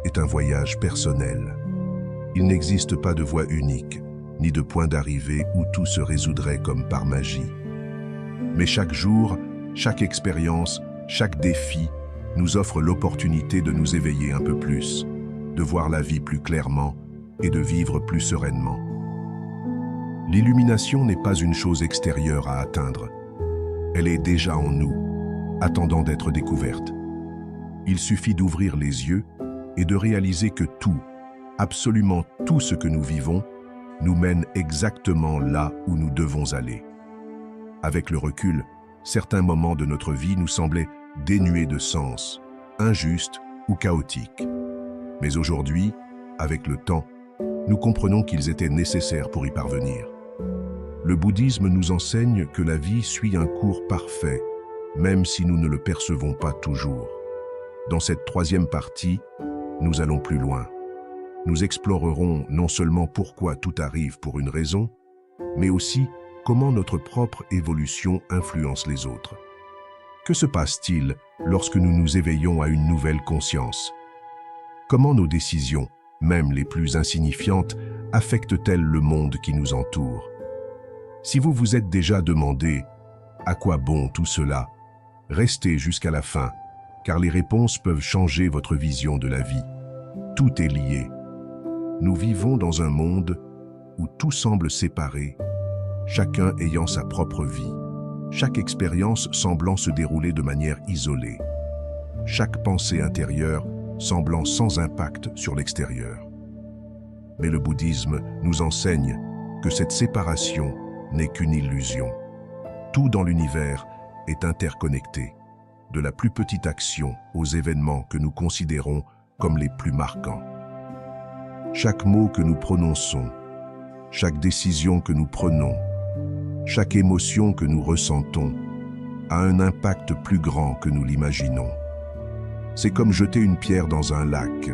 est un voyage personnel. Il n'existe pas de voie unique, ni de point d'arrivée où tout se résoudrait comme par magie. Mais chaque jour, chaque expérience, chaque défi nous offre l'opportunité de nous éveiller un peu plus, de voir la vie plus clairement et de vivre plus sereinement. L'illumination n'est pas une chose extérieure à atteindre. Elle est déjà en nous, attendant d'être découverte. Il suffit d'ouvrir les yeux et de réaliser que tout, absolument tout ce que nous vivons, nous mène exactement là où nous devons aller. Avec le recul, certains moments de notre vie nous semblaient dénués de sens, injustes ou chaotiques. Mais aujourd'hui, avec le temps, nous comprenons qu'ils étaient nécessaires pour y parvenir. Le bouddhisme nous enseigne que la vie suit un cours parfait, même si nous ne le percevons pas toujours. Dans cette troisième partie, nous allons plus loin. Nous explorerons non seulement pourquoi tout arrive pour une raison, mais aussi comment notre propre évolution influence les autres. Que se passe-t-il lorsque nous nous éveillons à une nouvelle conscience? Comment nos décisions, même les plus insignifiantes, affectent-elles le monde qui nous entoure? Si vous vous êtes déjà demandé « À quoi bon tout cela ?», restez jusqu'à la fin, car les réponses peuvent changer votre vision de la vie. Tout est lié. Nous vivons dans un monde où tout semble séparé, chacun ayant sa propre vie, chaque expérience semblant se dérouler de manière isolée, chaque pensée intérieure semblant sans impact sur l'extérieur. Mais le bouddhisme nous enseigne que cette séparation n'est qu'une illusion. Tout dans l'univers est interconnecté, de la plus petite action aux événements que nous considérons comme les plus marquants. Chaque mot que nous prononçons, chaque décision que nous prenons, chaque émotion que nous ressentons a un impact plus grand que nous l'imaginons. C'est comme jeter une pierre dans un lac.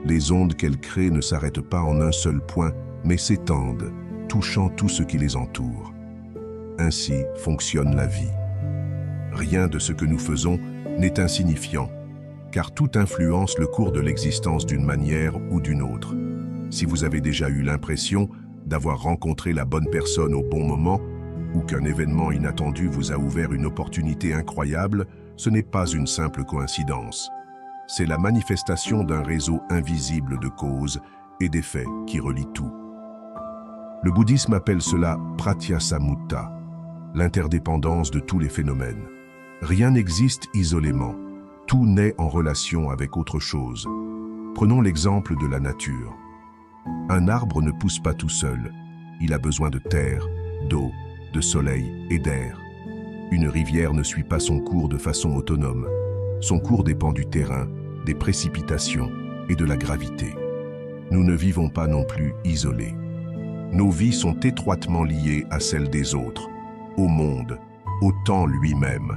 Les ondes qu'elle crée ne s'arrêtent pas en un seul point, mais s'étendent, touchant tout ce qui les entoure. Ainsi fonctionne la vie. Rien de ce que nous faisons n'est insignifiant, car tout influence le cours de l'existence d'une manière ou d'une autre. Si vous avez déjà eu l'impression d'avoir rencontré la bonne personne au bon moment, ou qu'un événement inattendu vous a ouvert une opportunité incroyable, ce n'est pas une simple coïncidence. C'est la manifestation d'un réseau invisible de causes et d'effets qui relie tout. Le bouddhisme appelle cela Pratyasamutta, l'interdépendance de tous les phénomènes. Rien n'existe isolément, tout naît en relation avec autre chose. Prenons l'exemple de la nature. Un arbre ne pousse pas tout seul, il a besoin de terre, d'eau, de soleil et d'air. Une rivière ne suit pas son cours de façon autonome. Son cours dépend du terrain, des précipitations et de la gravité. Nous ne vivons pas non plus isolés. Nos vies sont étroitement liées à celles des autres, au monde, au temps lui-même.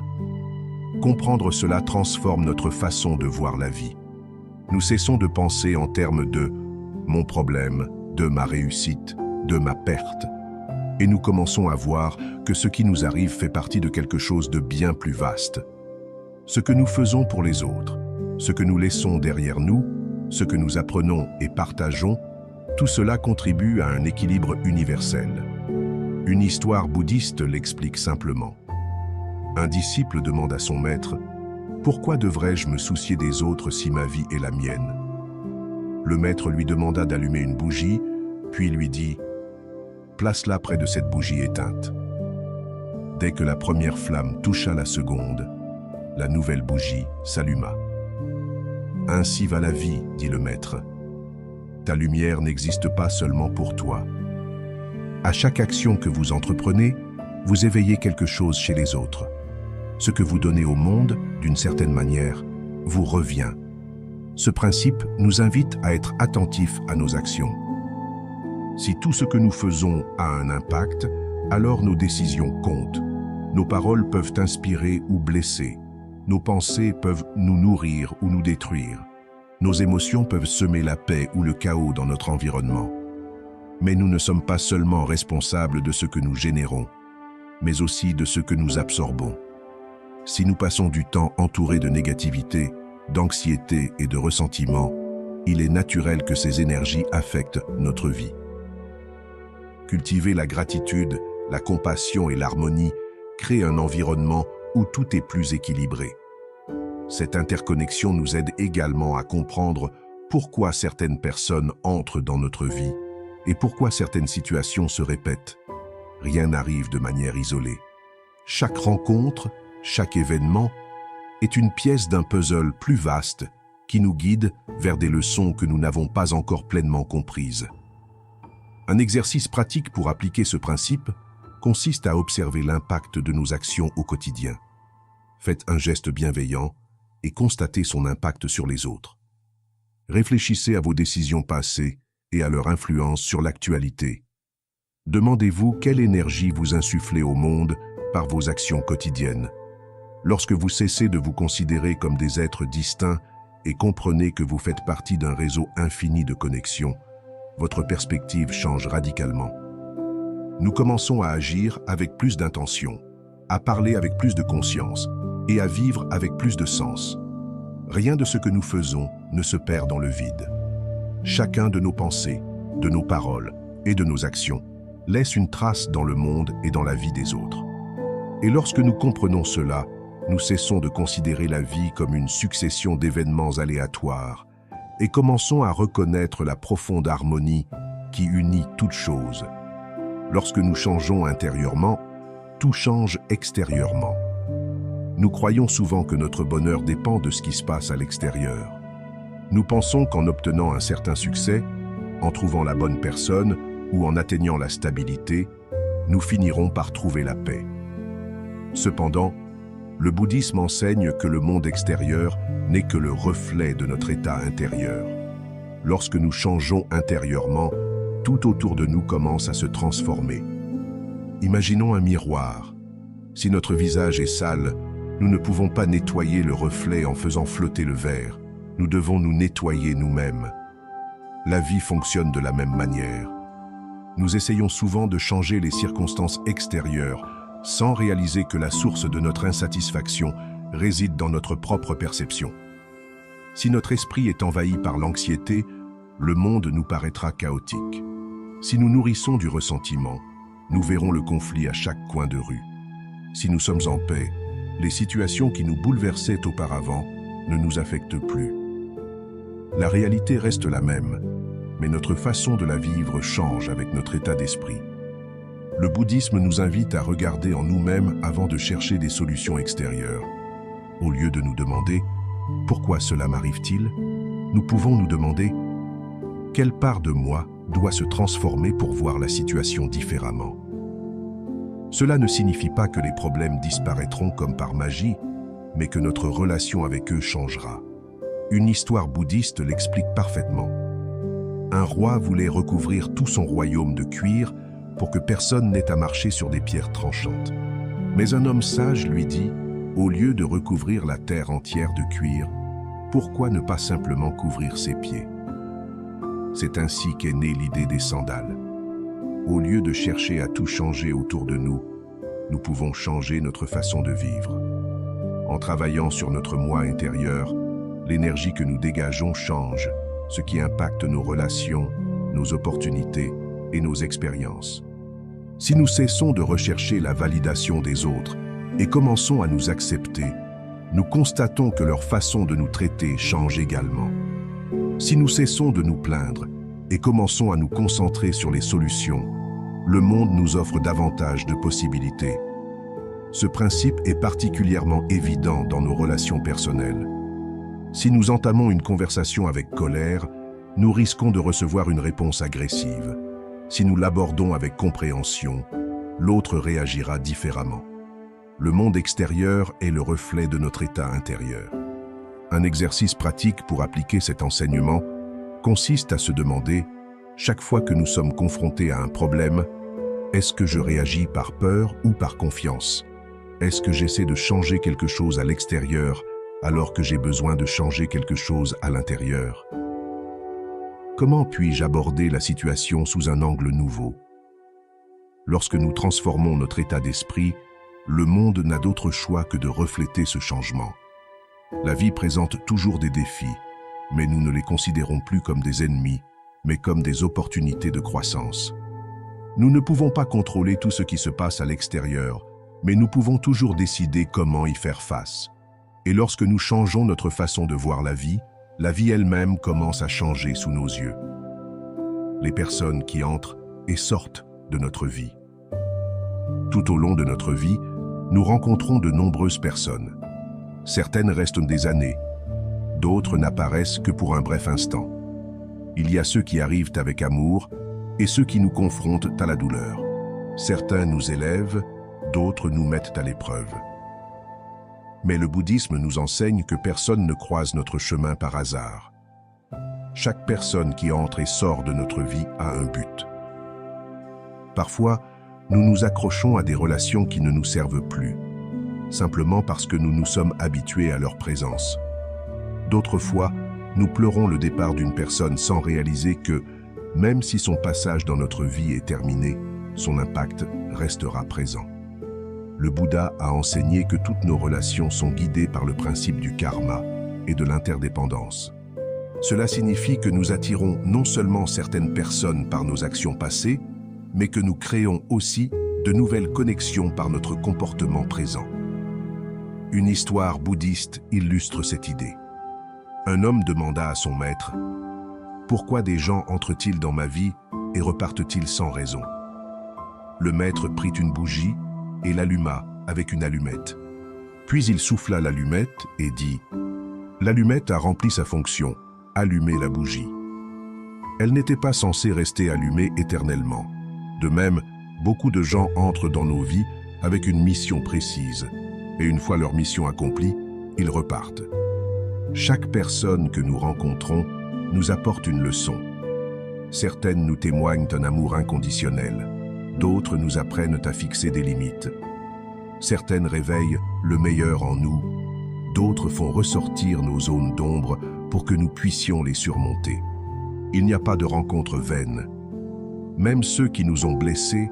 Comprendre cela transforme notre façon de voir la vie. Nous cessons de penser en termes de « mon problème », de ma réussite, de ma perte. Et nous commençons à voir que ce qui nous arrive fait partie de quelque chose de bien plus vaste. Ce que nous faisons pour les autres, ce que nous laissons derrière nous, ce que nous apprenons et partageons, tout cela contribue à un équilibre universel. Une histoire bouddhiste l'explique simplement. Un disciple demande à son maître « Pourquoi devrais-je me soucier des autres si ma vie est la mienne ?» Le maître lui demanda d'allumer une bougie, puis lui dit « Place-la près de cette bougie éteinte. » Dès que la première flamme toucha la seconde, la nouvelle bougie s'alluma. « Ainsi va la vie, dit le maître. Ta lumière n'existe pas seulement pour toi. À chaque action que vous entreprenez, vous éveillez quelque chose chez les autres. Ce que vous donnez au monde, d'une certaine manière, vous revient. Ce principe nous invite à être attentifs à nos actions. Si tout ce que nous faisons a un impact, alors nos décisions comptent. Nos paroles peuvent inspirer ou blesser. Nos pensées peuvent nous nourrir ou nous détruire. Nos émotions peuvent semer la paix ou le chaos dans notre environnement. Mais nous ne sommes pas seulement responsables de ce que nous générons, mais aussi de ce que nous absorbons. Si nous passons du temps entourés de négativité, d'anxiété et de ressentiment, il est naturel que ces énergies affectent notre vie. Cultiver la gratitude, la compassion et l'harmonie crée un environnement où tout est plus équilibré. Cette interconnexion nous aide également à comprendre pourquoi certaines personnes entrent dans notre vie et pourquoi certaines situations se répètent. Rien n'arrive de manière isolée. Chaque rencontre, chaque événement est une pièce d'un puzzle plus vaste qui nous guident vers des leçons que nous n'avons pas encore pleinement comprises. Un exercice pratique pour appliquer ce principe consiste à observer l'impact de nos actions au quotidien. Faites un geste bienveillant et constatez son impact sur les autres. Réfléchissez à vos décisions passées et à leur influence sur l'actualité. Demandez-vous quelle énergie vous insufflez au monde par vos actions quotidiennes. Lorsque vous cessez de vous considérer comme des êtres distincts et comprenez que vous faites partie d'un réseau infini de connexions, votre perspective change radicalement. Nous commençons à agir avec plus d'intention, à parler avec plus de conscience et à vivre avec plus de sens. Rien de ce que nous faisons ne se perd dans le vide. Chacun de nos pensées, de nos paroles et de nos actions laisse une trace dans le monde et dans la vie des autres. Et lorsque nous comprenons cela, nous cessons de considérer la vie comme une succession d'événements aléatoires et commençons à reconnaître la profonde harmonie qui unit toutes choses. Lorsque nous changeons intérieurement, tout change extérieurement. Nous croyons souvent que notre bonheur dépend de ce qui se passe à l'extérieur. Nous pensons qu'en obtenant un certain succès, en trouvant la bonne personne ou en atteignant la stabilité, nous finirons par trouver la paix. Cependant, le bouddhisme enseigne que le monde extérieur n'est que le reflet de notre état intérieur. Lorsque nous changeons intérieurement, tout autour de nous commence à se transformer. Imaginons un miroir. Si notre visage est sale, nous ne pouvons pas nettoyer le reflet en faisant flotter le verre. Nous devons nous nettoyer nous-mêmes. La vie fonctionne de la même manière. Nous essayons souvent de changer les circonstances extérieures sans réaliser que la source de notre insatisfaction réside dans notre propre perception. Si notre esprit est envahi par l'anxiété, le monde nous paraîtra chaotique. Si nous nourrissons du ressentiment, nous verrons le conflit à chaque coin de rue. Si nous sommes en paix, les situations qui nous bouleversaient auparavant ne nous affectent plus. La réalité reste la même, mais notre façon de la vivre change avec notre état d'esprit. Le bouddhisme nous invite à regarder en nous-mêmes avant de chercher des solutions extérieures. Au lieu de nous demander « Pourquoi cela m'arrive-t-il ?», nous pouvons nous demander « Quelle part de moi doit se transformer pour voir la situation différemment ?» Cela ne signifie pas que les problèmes disparaîtront comme par magie, mais que notre relation avec eux changera. Une histoire bouddhiste l'explique parfaitement. Un roi voulait recouvrir tout son royaume de cuir pour que personne n'ait à marcher sur des pierres tranchantes. Mais un homme sage lui dit, au lieu de recouvrir la terre entière de cuir, pourquoi ne pas simplement couvrir ses pieds? C'est ainsi qu'est née l'idée des sandales. Au lieu de chercher à tout changer autour de nous, nous pouvons changer notre façon de vivre. En travaillant sur notre moi intérieur, l'énergie que nous dégageons change, ce qui impacte nos relations, nos opportunités et nos expériences. Si nous cessons de rechercher la validation des autres et commençons à nous accepter, nous constatons que leur façon de nous traiter change également. Si nous cessons de nous plaindre et commençons à nous concentrer sur les solutions, le monde nous offre davantage de possibilités. Ce principe est particulièrement évident dans nos relations personnelles. Si nous entamons une conversation avec colère, nous risquons de recevoir une réponse agressive. Si nous l'abordons avec compréhension, l'autre réagira différemment. Le monde extérieur est le reflet de notre état intérieur. Un exercice pratique pour appliquer cet enseignement consiste à se demander, chaque fois que nous sommes confrontés à un problème, est-ce que je réagis par peur ou par confiance? Est-ce que j'essaie de changer quelque chose à l'extérieur alors que j'ai besoin de changer quelque chose à l'intérieur? Comment puis-je aborder la situation sous un angle nouveau? Lorsque nous transformons notre état d'esprit, le monde n'a d'autre choix que de refléter ce changement. La vie présente toujours des défis, mais nous ne les considérons plus comme des ennemis, mais comme des opportunités de croissance. Nous ne pouvons pas contrôler tout ce qui se passe à l'extérieur, mais nous pouvons toujours décider comment y faire face. Et lorsque nous changeons notre façon de voir la vie elle-même commence à changer sous nos yeux. Les personnes qui entrent et sortent de notre vie. Tout au long de notre vie, nous rencontrons de nombreuses personnes. Certaines restent des années, D'autres n'apparaissent que pour un bref instant. Il y a ceux qui arrivent avec amour et ceux qui nous confrontent à la douleur. Certains nous élèvent, d'autres nous mettent à l'épreuve. Mais le bouddhisme nous enseigne que personne ne croise notre chemin par hasard. Chaque personne qui entre et sort de notre vie a un but. Parfois, nous nous accrochons à des relations qui ne nous servent plus, simplement parce que nous nous sommes habitués à leur présence. D'autres fois, nous pleurons le départ d'une personne sans réaliser que, même si son passage dans notre vie est terminé, son impact restera présent. Le Bouddha a enseigné que toutes nos relations sont guidées par le principe du karma et de l'interdépendance. Cela signifie que nous attirons non seulement certaines personnes par nos actions passées, mais que nous créons aussi de nouvelles connexions par notre comportement présent. Une histoire bouddhiste illustre cette idée. Un homme demanda à son maître « Pourquoi des gens entrent-ils dans ma vie et repartent-ils sans raison ?» Le maître prit une bougie et l'alluma avec une allumette. Puis il souffla l'allumette et dit « L'allumette a rempli sa fonction, allumez la bougie. » Elle n'était pas censée rester allumée éternellement. De même, beaucoup de gens entrent dans nos vies avec une mission précise, et une fois leur mission accomplie, ils repartent. Chaque personne que nous rencontrons nous apporte une leçon. Certaines nous témoignent un amour inconditionnel, d'autres nous apprennent à fixer des limites. Certaines réveillent le meilleur en nous, d'autres font ressortir nos zones d'ombre pour que nous puissions les surmonter. Il n'y a pas de rencontre vaine. Même ceux qui nous ont blessés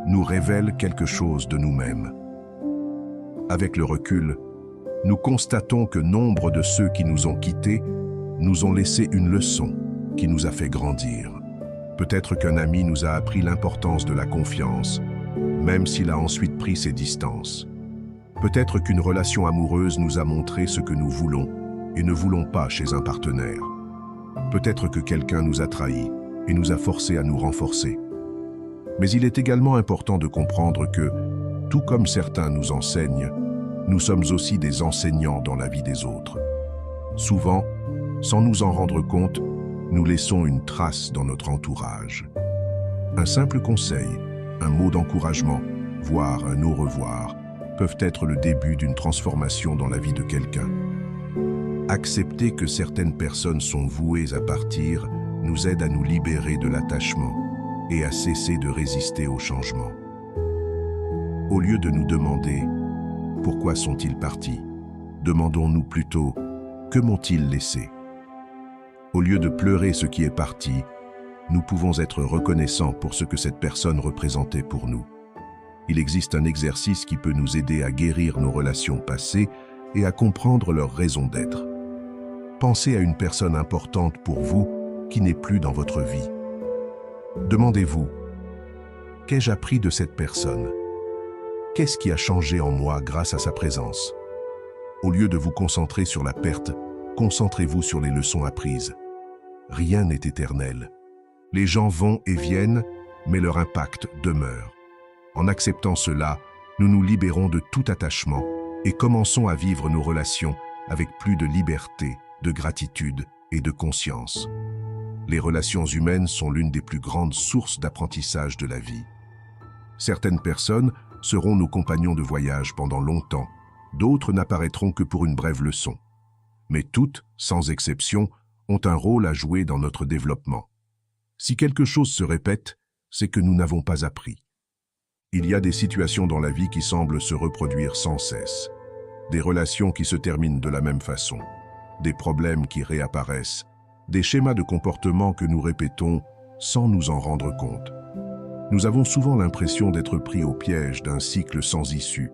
nous révèlent quelque chose de nous-mêmes. Avec le recul, nous constatons que nombre de ceux qui nous ont quittés nous ont laissé une leçon qui nous a fait grandir. Peut-être qu'un ami nous a appris l'importance de la confiance, même s'il a ensuite pris ses distances. Peut-être qu'une relation amoureuse nous a montré ce que nous voulons et ne voulons pas chez un partenaire. Peut-être que quelqu'un nous a trahis et nous a forcés à nous renforcer. Mais il est également important de comprendre que, tout comme certains nous enseignent, nous sommes aussi des enseignants dans la vie des autres. Souvent, sans nous en rendre compte, nous laissons une trace dans notre entourage. Un simple conseil, un mot d'encouragement, voire un au revoir, peuvent être le début d'une transformation dans la vie de quelqu'un. Accepter que certaines personnes sont vouées à partir nous aide à nous libérer de l'attachement et à cesser de résister au changement. Au lieu de nous demander « Pourquoi sont-ils partis ?», demandons-nous plutôt « Que m'ont-ils laissé ?» Au lieu de pleurer ce qui est parti, nous pouvons être reconnaissants pour ce que cette personne représentait pour nous. Il existe un exercice qui peut nous aider à guérir nos relations passées et à comprendre leur raison d'être. Pensez à une personne importante pour vous qui n'est plus dans votre vie. Demandez-vous, qu'ai-je appris de cette personne? Qu'est-ce qui a changé en moi grâce à sa présence? Au lieu de vous concentrer sur la perte, concentrez-vous sur les leçons apprises. Rien n'est éternel. Les gens vont et viennent, mais leur impact demeure. En acceptant cela, nous nous libérons de tout attachement et commençons à vivre nos relations avec plus de liberté, de gratitude et de conscience. Les relations humaines sont l'une des plus grandes sources d'apprentissage de la vie. Certaines personnes seront nos compagnons de voyage pendant longtemps, d'autres n'apparaîtront que pour une brève leçon. Mais toutes, sans exception, ont un rôle à jouer dans notre développement. Si quelque chose se répète, c'est que nous n'avons pas appris. Il y a des situations dans la vie qui semblent se reproduire sans cesse, des relations qui se terminent de la même façon, des problèmes qui réapparaissent, des schémas de comportement que nous répétons sans nous en rendre compte. Nous avons souvent l'impression d'être pris au piège d'un cycle sans issue,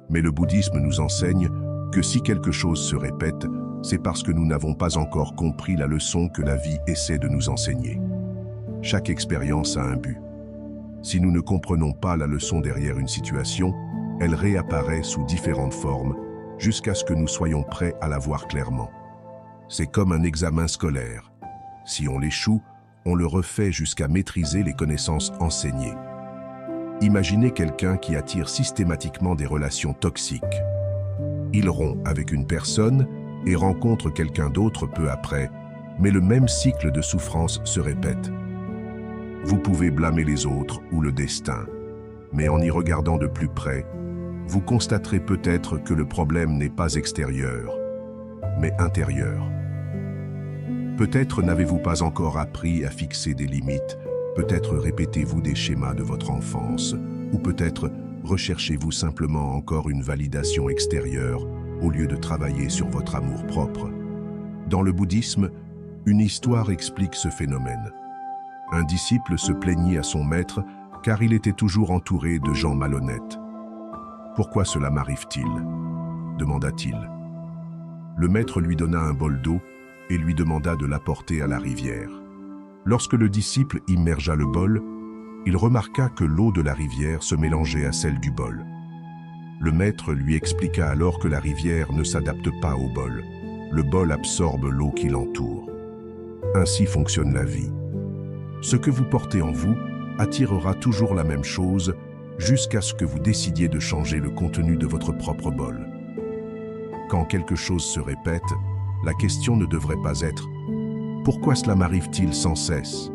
mais le bouddhisme nous enseigne que si quelque chose se répète, c'est parce que nous n'avons pas encore compris la leçon que la vie essaie de nous enseigner. Chaque expérience a un but. Si nous ne comprenons pas la leçon derrière une situation, elle réapparaît sous différentes formes, jusqu'à ce que nous soyons prêts à la voir clairement. C'est comme un examen scolaire. Si on l'échoue, on le refait jusqu'à maîtriser les connaissances enseignées. Imaginez quelqu'un qui attire systématiquement des relations toxiques. Il rompt avec une personne et rencontre quelqu'un d'autre peu après, mais le même cycle de souffrance se répète. Vous pouvez blâmer les autres ou le destin, mais en y regardant de plus près, vous constaterez peut-être que le problème n'est pas extérieur, mais intérieur. Peut-être n'avez-vous pas encore appris à fixer des limites, peut-être répétez-vous des schémas de votre enfance, ou peut-être recherchez-vous simplement encore une validation extérieure au lieu de travailler sur votre amour-propre. Dans le bouddhisme, une histoire explique ce phénomène. Un disciple se plaignit à son maître car il était toujours entouré de gens malhonnêtes. « Pourquoi cela m'arrive-t-il » demanda-t-il. Le maître lui donna un bol d'eau et lui demanda de l'apporter à la rivière. Lorsque le disciple immergea le bol, il remarqua que l'eau de la rivière se mélangeait à celle du bol. Le maître lui expliqua alors que la rivière ne s'adapte pas au bol. Le bol absorbe l'eau qui l'entoure. Ainsi fonctionne la vie. Ce que vous portez en vous attirera toujours la même chose jusqu'à ce que vous décidiez de changer le contenu de votre propre bol. Quand quelque chose se répète, la question ne devrait pas être « Pourquoi cela m'arrive-t-il sans cesse ?»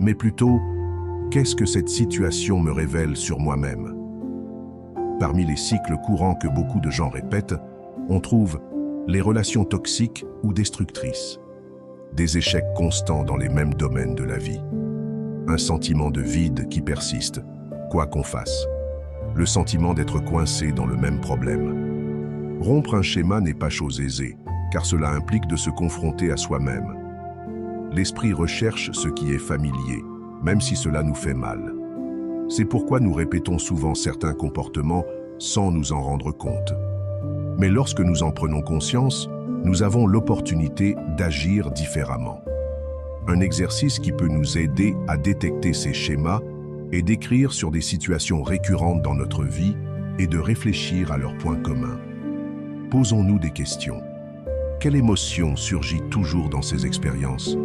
mais plutôt « Qu'est-ce que cette situation me révèle sur moi-même ?» Parmi les cycles courants que beaucoup de gens répètent, on trouve les relations toxiques ou destructrices, des échecs constants dans les mêmes domaines de la vie, un sentiment de vide qui persiste, quoi qu'on fasse, le sentiment d'être coincé dans le même problème. Rompre un schéma n'est pas chose aisée, car cela implique de se confronter à soi-même. L'esprit recherche ce qui est familier, même si cela nous fait mal. C'est pourquoi nous répétons souvent certains comportements sans nous en rendre compte. Mais lorsque nous en prenons conscience, nous avons l'opportunité d'agir différemment. Un exercice qui peut nous aider à détecter ces schémas est d'écrire sur des situations récurrentes dans notre vie et de réfléchir à leurs points communs. Posons-nous des questions. Quelle émotion surgit toujours dans ces expériences?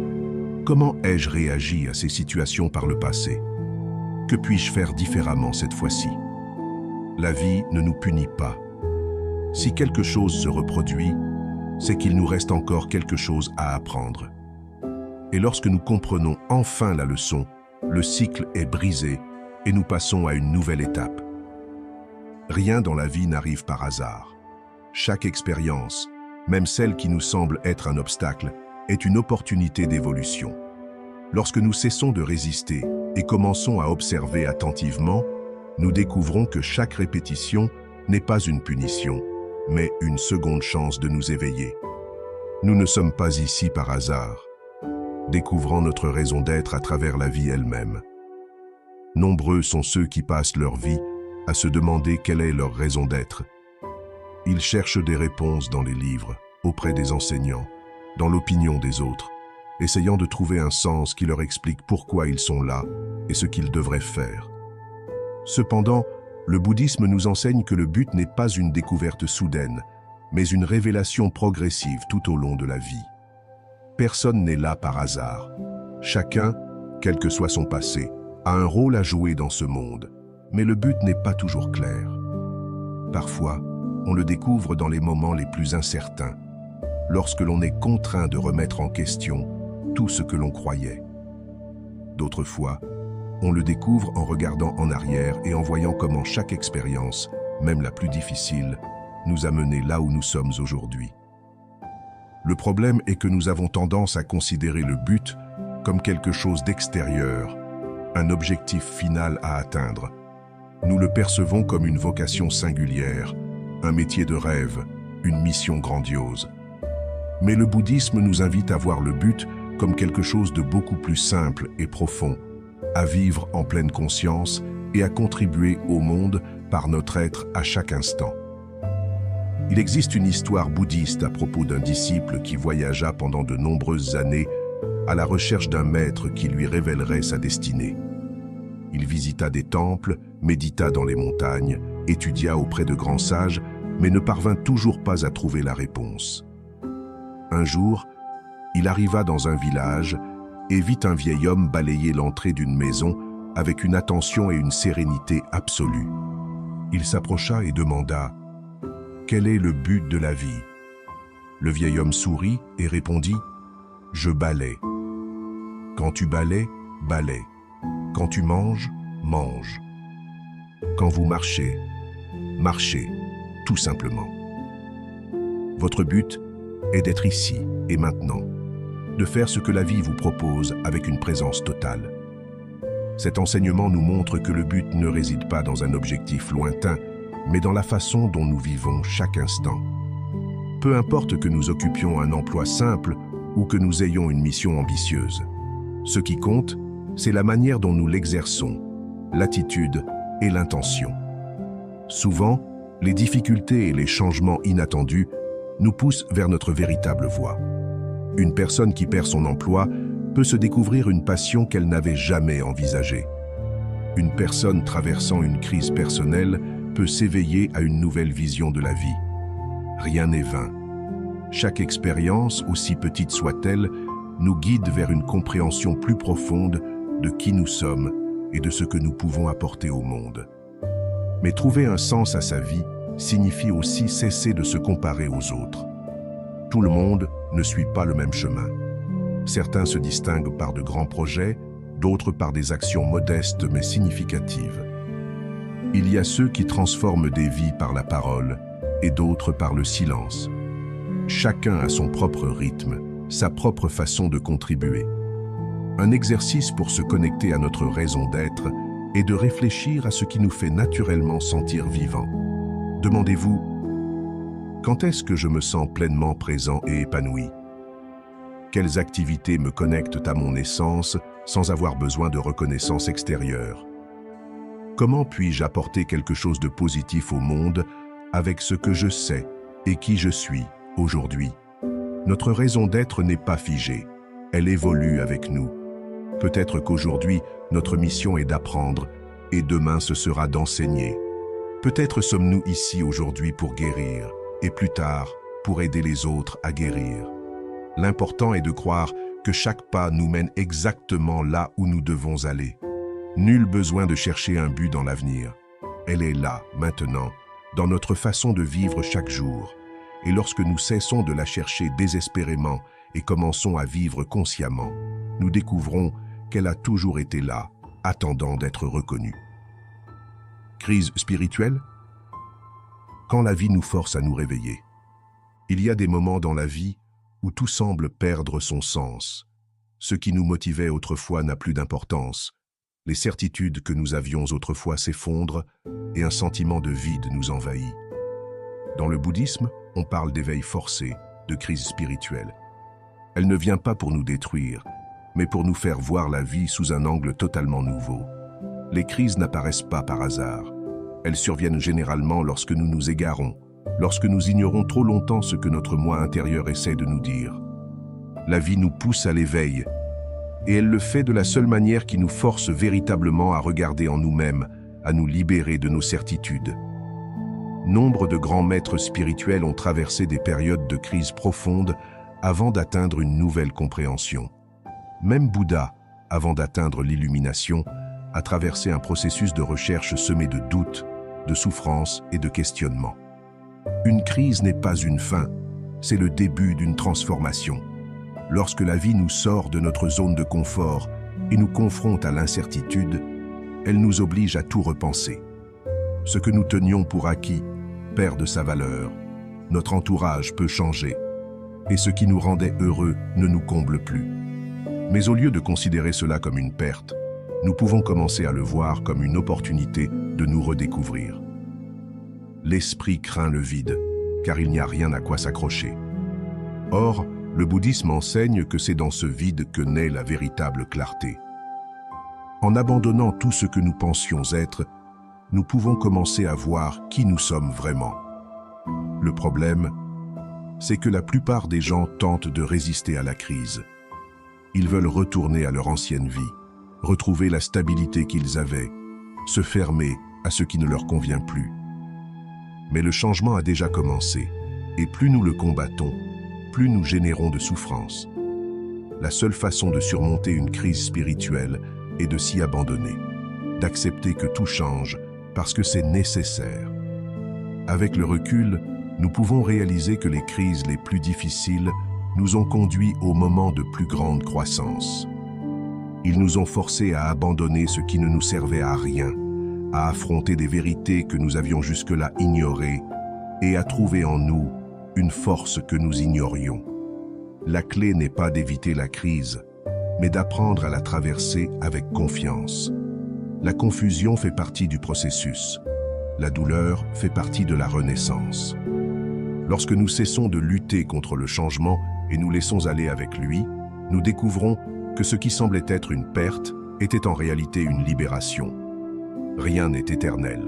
Comment ai-je réagi à ces situations par le passé? Que puis-je faire différemment cette fois-ci? La vie ne nous punit pas. Si quelque chose se reproduit, c'est qu'il nous reste encore quelque chose à apprendre. Et lorsque nous comprenons enfin la leçon, le cycle est brisé et nous passons à une nouvelle étape. Rien dans la vie n'arrive par hasard. Chaque expérience, même celle qui nous semble être un obstacle, est une opportunité d'évolution. Lorsque nous cessons de résister et commençons à observer attentivement, nous découvrons que chaque répétition n'est pas une punition, mais une seconde chance de nous éveiller. Nous ne sommes pas ici par hasard, découvrant notre raison d'être à travers la vie elle-même. Nombreux sont ceux qui passent leur vie à se demander quelle est leur raison d'être. Ils cherchent des réponses dans les livres, auprès des enseignants, dans l'opinion des autres, essayant de trouver un sens qui leur explique pourquoi ils sont là et ce qu'ils devraient faire. Cependant, le bouddhisme nous enseigne que le but n'est pas une découverte soudaine, mais une révélation progressive tout au long de la vie. Personne n'est là par hasard. Chacun, quel que soit son passé, a un rôle à jouer dans ce monde, mais le but n'est pas toujours clair. Parfois, on le découvre dans les moments les plus incertains, lorsque l'on est contraint de remettre en question tout ce que l'on croyait. D'autres fois, on le découvre en regardant en arrière et en voyant comment chaque expérience, même la plus difficile, nous a menés là où nous sommes aujourd'hui. Le problème est que nous avons tendance à considérer le but comme quelque chose d'extérieur, un objectif final à atteindre. Nous le percevons comme une vocation singulière, un métier de rêve, une mission grandiose. Mais le bouddhisme nous invite à voir le but comme quelque chose de beaucoup plus simple et profond, à vivre en pleine conscience et à contribuer au monde par notre être à chaque instant. Il existe une histoire bouddhiste à propos d'un disciple qui voyagea pendant de nombreuses années à la recherche d'un maître qui lui révélerait sa destinée. Il visita des temples, médita dans les montagnes, étudia auprès de grands sages, mais ne parvint toujours pas à trouver la réponse. Un jour, il arriva dans un village et vit un vieil homme balayer l'entrée d'une maison avec une attention et une sérénité absolue. Il s'approcha et demanda « Quel est le but de la vie ?» Le vieil homme sourit et répondit « Je balais. Quand tu balais, balais. Quand tu manges, mange. Quand vous marchez, marchez, tout simplement. Votre but est d'être ici et maintenant, de faire ce que la vie vous propose avec une présence totale. Cet enseignement nous montre que le but ne réside pas dans un objectif lointain, mais dans la façon dont nous vivons chaque instant. Peu importe que nous occupions un emploi simple ou que nous ayons une mission ambitieuse. Ce qui compte, c'est la manière dont nous l'exerçons, l'attitude et l'intention. Souvent, les difficultés et les changements inattendus nous poussent vers notre véritable voie. Une personne qui perd son emploi peut se découvrir une passion qu'elle n'avait jamais envisagée. Une personne traversant une crise personnelle peut s'éveiller à une nouvelle vision de la vie. Rien n'est vain. Chaque expérience, aussi petite soit-elle, nous guide vers une compréhension plus profonde de qui nous sommes et de ce que nous pouvons apporter au monde. Mais trouver un sens à sa vie signifie aussi cesser de se comparer aux autres. Tout le monde ne suit pas le même chemin. Certains se distinguent par de grands projets, d'autres par des actions modestes mais significatives. Il y a ceux qui transforment des vies par la parole et d'autres par le silence. Chacun a son propre rythme, sa propre façon de contribuer. Un exercice pour se connecter à notre raison d'être est de réfléchir à ce qui nous fait naturellement sentir vivants. Demandez-vous, quand est-ce que je me sens pleinement présent et épanoui? Quelles activités me connectent à mon essence sans avoir besoin de reconnaissance extérieure? Comment puis-je apporter quelque chose de positif au monde avec ce que je sais et qui je suis aujourd'hui? Notre raison d'être n'est pas figée, elle évolue avec nous. Peut-être qu'aujourd'hui, notre mission est d'apprendre et demain ce sera d'enseigner. Peut-être sommes-nous ici aujourd'hui pour guérir et plus tard pour aider les autres à guérir. L'important est de croire que chaque pas nous mène exactement là où nous devons aller. Nul besoin de chercher un but dans l'avenir. Elle est là, maintenant, dans notre façon de vivre chaque jour. Et lorsque nous cessons de la chercher désespérément et commençons à vivre consciemment, nous découvrons qu'elle a toujours été là, attendant d'être reconnue. Crise spirituelle? Quand la vie nous force à nous réveiller. Il y a des moments dans la vie où tout semble perdre son sens. Ce qui nous motivait autrefois n'a plus d'importance. Les certitudes que nous avions autrefois s'effondrent et un sentiment de vide nous envahit. Dans le bouddhisme, on parle d'éveil forcé, de crise spirituelle. Elle ne vient pas pour nous détruire, mais pour nous faire voir la vie sous un angle totalement nouveau. Les crises n'apparaissent pas par hasard. Elles surviennent généralement lorsque nous nous égarons, lorsque nous ignorons trop longtemps ce que notre moi intérieur essaie de nous dire. La vie nous pousse à l'éveil, et elle le fait de la seule manière qui nous force véritablement à regarder en nous-mêmes, à nous libérer de nos certitudes. Nombre de grands maîtres spirituels ont traversé des périodes de crise profonde avant d'atteindre une nouvelle compréhension. Même Bouddha, avant d'atteindre l'illumination, a traversé un processus de recherche semé de doutes, de souffrances et de questionnements. Une crise n'est pas une fin, c'est le début d'une transformation. Lorsque la vie nous sort de notre zone de confort et nous confronte à l'incertitude, elle nous oblige à tout repenser. Ce que nous tenions pour acquis perd de sa valeur, notre entourage peut changer, et ce qui nous rendait heureux ne nous comble plus. Mais au lieu de considérer cela comme une perte, nous pouvons commencer à le voir comme une opportunité de nous redécouvrir. L'esprit craint le vide, car il n'y a rien à quoi s'accrocher. Or, le bouddhisme enseigne que c'est dans ce vide que naît la véritable clarté. En abandonnant tout ce que nous pensions être, nous pouvons commencer à voir qui nous sommes vraiment. Le problème, c'est que la plupart des gens tentent de résister à la crise. Ils veulent retourner à leur ancienne vie, retrouver la stabilité qu'ils avaient, se fermer à ce qui ne leur convient plus. Mais le changement a déjà commencé, et plus nous le combattons, plus nous générons de souffrance. La seule façon de surmonter une crise spirituelle est de s'y abandonner, d'accepter que tout change parce que c'est nécessaire. Avec le recul, nous pouvons réaliser que les crises les plus difficiles nous ont conduits aux moments de plus grande croissance. Ils nous ont forcés à abandonner ce qui ne nous servait à rien, à affronter des vérités que nous avions jusque-là ignorées et à trouver en nous une force que nous ignorions. La clé n'est pas d'éviter la crise, mais d'apprendre à la traverser avec confiance. La confusion fait partie du processus. La douleur fait partie de la renaissance. Lorsque nous cessons de lutter contre le changement et nous laissons aller avec lui, nous découvrons que ce qui semblait être une perte était en réalité une libération. Rien n'est éternel.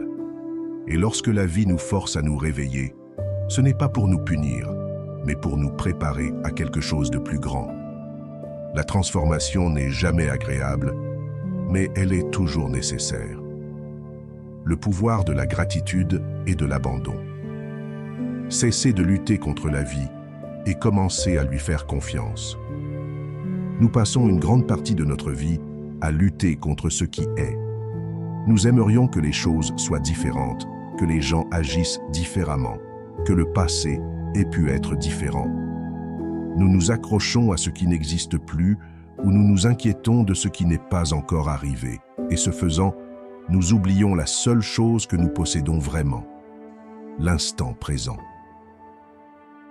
Et lorsque la vie nous force à nous réveiller, ce n'est pas pour nous punir, mais pour nous préparer à quelque chose de plus grand. La transformation n'est jamais agréable, mais elle est toujours nécessaire. Le pouvoir de la gratitude et de l'abandon. Cessez de lutter contre la vie et commencez à lui faire confiance. Nous passons une grande partie de notre vie à lutter contre ce qui est. Nous aimerions que les choses soient différentes, que les gens agissent différemment, que le passé ait pu être différent. Nous nous accrochons à ce qui n'existe plus ou nous nous inquiétons de ce qui n'est pas encore arrivé. Et ce faisant, nous oublions la seule chose que nous possédons vraiment, l'instant présent.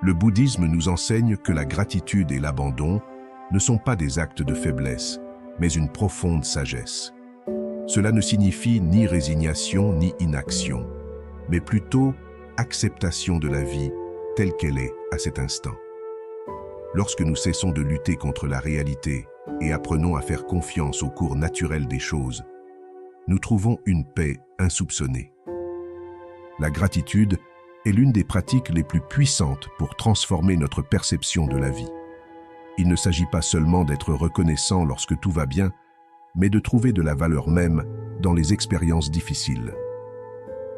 Le bouddhisme nous enseigne que la gratitude et l'abandon ne sont pas des actes de faiblesse, mais une profonde sagesse. Cela ne signifie ni résignation ni inaction, mais plutôt acceptation de la vie telle qu'elle est à cet instant. Lorsque nous cessons de lutter contre la réalité et apprenons à faire confiance au cours naturel des choses, nous trouvons une paix insoupçonnée. La gratitude est l'une des pratiques les plus puissantes pour transformer notre perception de la vie. Il ne s'agit pas seulement d'être reconnaissant lorsque tout va bien, mais de trouver de la valeur même dans les expériences difficiles.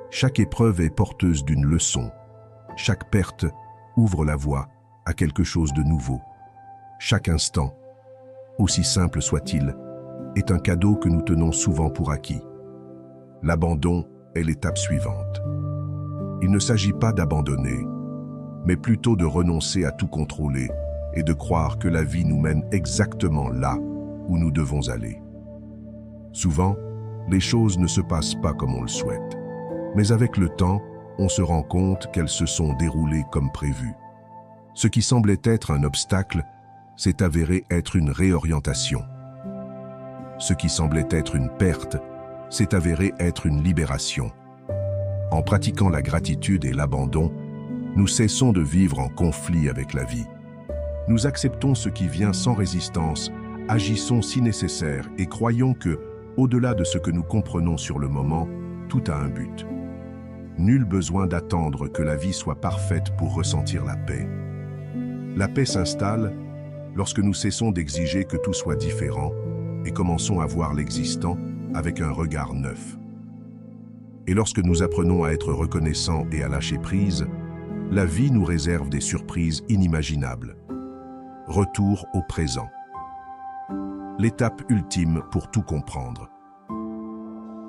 Chaque épreuve est porteuse d'une leçon. Chaque perte ouvre la voie à quelque chose de nouveau. Chaque instant, aussi simple soit-il, est un cadeau que nous tenons souvent pour acquis. L'abandon est l'étape suivante. Il ne s'agit pas d'abandonner, mais plutôt de renoncer à tout contrôler et de croire que la vie nous mène exactement là où nous devons aller. Souvent, les choses ne se passent pas comme on le souhaite, mais avec le temps, on se rend compte qu'elles se sont déroulées comme prévu. Ce qui semblait être un obstacle s'est avéré être une réorientation. Ce qui semblait être une perte s'est avéré être une libération. En pratiquant la gratitude et l'abandon, nous cessons de vivre en conflit avec la vie. Nous acceptons ce qui vient sans résistance, agissons si nécessaire et croyons que, au-delà de ce que nous comprenons sur le moment, tout a un but. Nul besoin d'attendre que la vie soit parfaite pour ressentir la paix. La paix s'installe lorsque nous cessons d'exiger que tout soit différent et commençons à voir l'existant avec un regard neuf. Et lorsque nous apprenons à être reconnaissants et à lâcher prise, la vie nous réserve des surprises inimaginables. Retour au présent. L'étape ultime pour tout comprendre.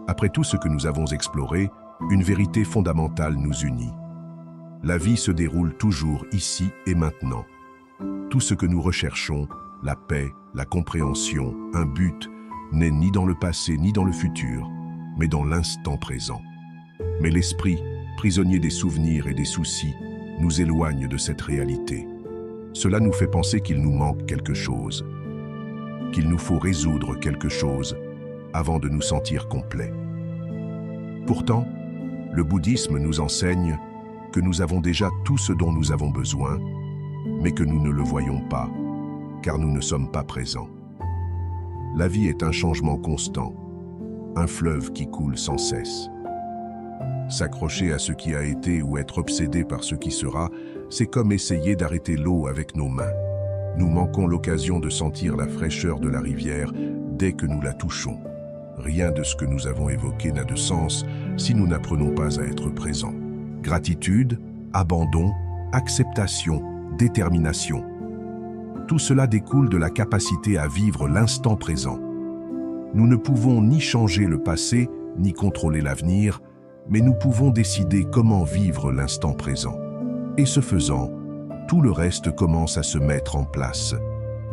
Après tout ce que nous avons exploré, une vérité fondamentale nous unit. La vie se déroule toujours ici et maintenant. Tout ce que nous recherchons, la paix, la compréhension, un but, n'est ni dans le passé ni dans le futur, mais dans l'instant présent. Mais l'esprit, prisonnier des souvenirs et des soucis, nous éloigne de cette réalité. Cela nous fait penser qu'il nous manque quelque chose, qu'il nous faut résoudre quelque chose avant de nous sentir complets. Pourtant, le bouddhisme nous enseigne que nous avons déjà tout ce dont nous avons besoin, mais que nous ne le voyons pas, car nous ne sommes pas présents. La vie est un changement constant, un fleuve qui coule sans cesse. S'accrocher à ce qui a été ou être obsédé par ce qui sera, c'est comme essayer d'arrêter l'eau avec nos mains. Nous manquons l'occasion de sentir la fraîcheur de la rivière dès que nous la touchons. Rien de ce que nous avons évoqué n'a de sens si nous n'apprenons pas à être présents. Gratitude, abandon, acceptation, détermination. Tout cela découle de la capacité à vivre l'instant présent. Nous ne pouvons ni changer le passé, ni contrôler l'avenir, mais nous pouvons décider comment vivre l'instant présent. Et ce faisant, tout le reste commence à se mettre en place.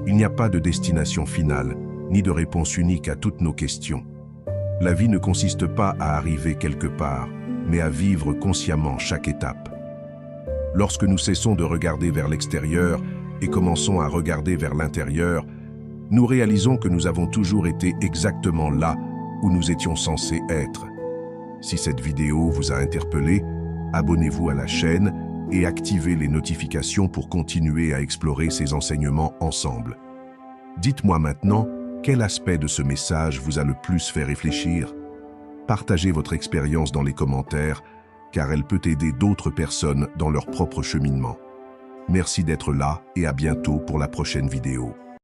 Il n'y a pas de destination finale, ni de réponse unique à toutes nos questions. La vie ne consiste pas à arriver quelque part, mais à vivre consciemment chaque étape. Lorsque nous cessons de regarder vers l'extérieur et commençons à regarder vers l'intérieur, nous réalisons que nous avons toujours été exactement là où nous étions censés être. Si cette vidéo vous a interpellé, abonnez-vous à la chaîne et activez les notifications pour continuer à explorer ces enseignements ensemble. Dites-moi maintenant, quel aspect de ce message vous a le plus fait réfléchir? Partagez votre expérience dans les commentaires, car elle peut aider d'autres personnes dans leur propre cheminement. Merci d'être là et à bientôt pour la prochaine vidéo.